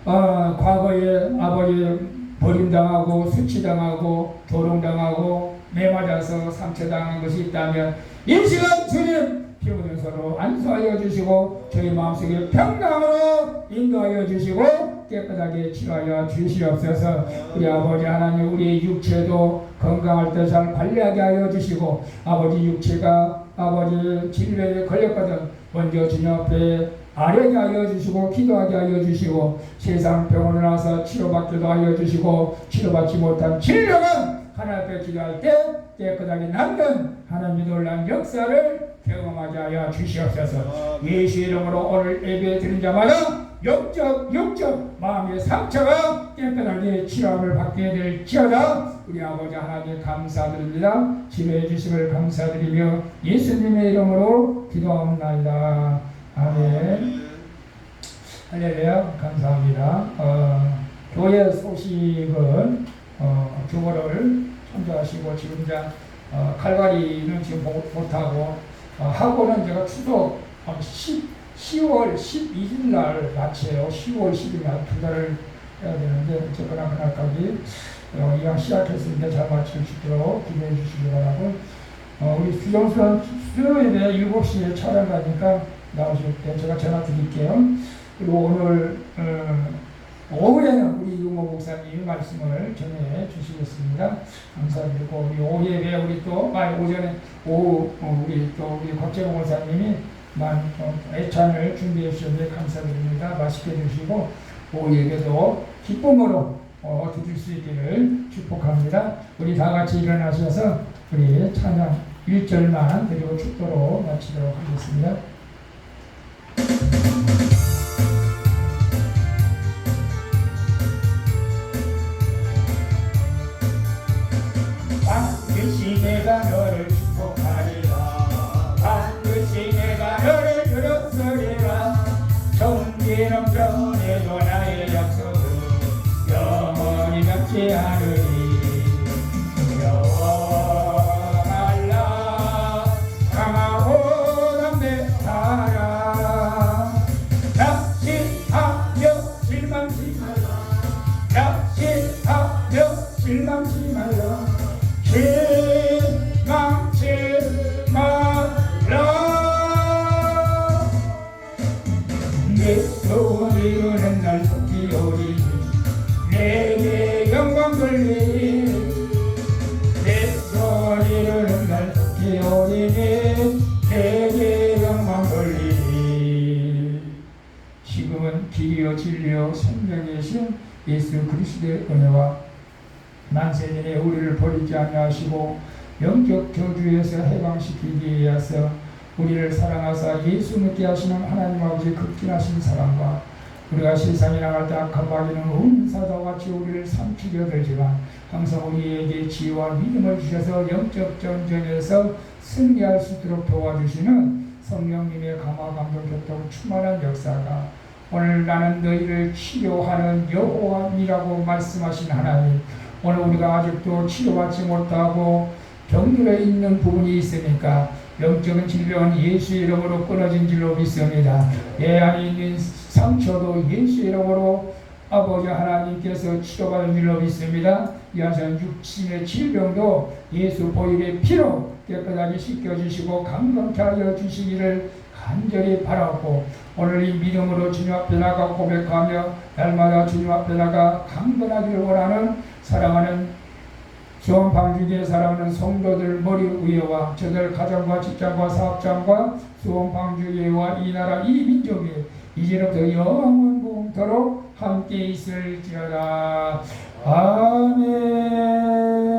과거에 아버지 버림당하고 수치당하고 조롱당하고 매맞아서 상처당한 것이 있다면 이 시간 주님 피 묻은 서로 안수하여 주시고 저희 마음속에 평강으로 인도하여 주시고 깨끗하게 치료하여 주시옵소서. 우리 아버지 하나님, 우리의 육체도 건강할 때 잘 관리하게 하여 주시고 아버지 육체가 아버지 질병에 걸렸거든 먼저 주님 앞에 아뢰게 하여 주시고 기도하게 하여 주시고 세상 병원에 와서 치료받기도 하여 주시고 치료받지 못한 질병은 하나님 앞에 기도할 때 깨끗하게 낫는 하나님의 놀라운 역사를 경험하게 하여 주시옵소서. 예수 이름으로 오늘 예배 드린 자마다 영적 마음의 상처가 깨끗하게 치료함을 받게 될지어다. 우리 아버지 하나님 감사드립니다. 치료해 주심을 감사드리며 예수님의 이름으로 기도합니다. 아멘. 할렐루야. 감사합니다. 교회 소식은 교보를 참조하시고 지금 이제 칼바리는 지금 못하고 하고는 제가 추석 10월 12일 날 마쳐요. 10월 10일 날 2달을 해야 되는데 어쨌거나 그날까지 이왕 시작했으니까 잘 마칠 수 있도록 기도해 주시기 바라고 우리 수정수는 수요일에 7시에 촬영 가니까 나오실 때 제가 전화 드릴게요. 그리고 오늘 오후에는 우리 유모 목사님이 말씀을 전해 주시겠습니다. 감사드리고 우리 오후에 우리 또 오전에 오후 우리 곽재봉 목사님이 애찬을 준비해 주셔서 감사드립니다. 맛있게 드시고 오후 예배도 기쁨으로 드릴 수 있기를 축복합니다. 우리 다 같이 일어나셔서 우리 찬양 1절만 드리고 축도로 마치도록 하겠습니다. 반드시 내가 너를 축복하리라. 반드시 내가 너를 들었으리라. 주여 생명이신 예수 그리스도의 은혜와 만세전에 우리를 버리지 아니하시고 영적 저주에서 해방시키기 위하여 우리를 사랑하사 예수 믿게 하시는 하나님 아버지 극진하신 사랑과 우리가 세상에 나갈 때 악한 마귀는 은사자와 같이 우리를 삼키려 들지만 항상 우리에게 지혜와 믿음을 주셔서 영적 전쟁에서 승리할 수 있도록 도와주시는 성령님의 감화 감동 교통 충만한 역사가 오늘 나는 너희를 치료하는 여호와이라고 말씀하신 하나님, 오늘 우리가 아직도 치료받지 못하고 병들어 있는 부분이 있으니까 영적인 질병은 예수 이름으로 끊어진 줄로 믿습니다. 내 안에 있는 상처도 예수 이름으로 아버지 하나님께서 치료받은 줄로 믿습니다. 이하선 육신의 질병도 예수 보혈의 피로 깨끗하게 씻겨주시고 강건케 하여 주시기를 간절히 바라고, 오늘 이 믿음으로 주님 앞에 나가 고백하며 날마다 주님 앞에 나가 강건하기를 원하는 사랑하는 수원방주기에 살아오는 성도들 머리 위에와 저들 가정과 직장과 사업장과 수원방주기와 이 나라 이 민족이 이제부터 영원토록 함께 있을지어다. 아멘.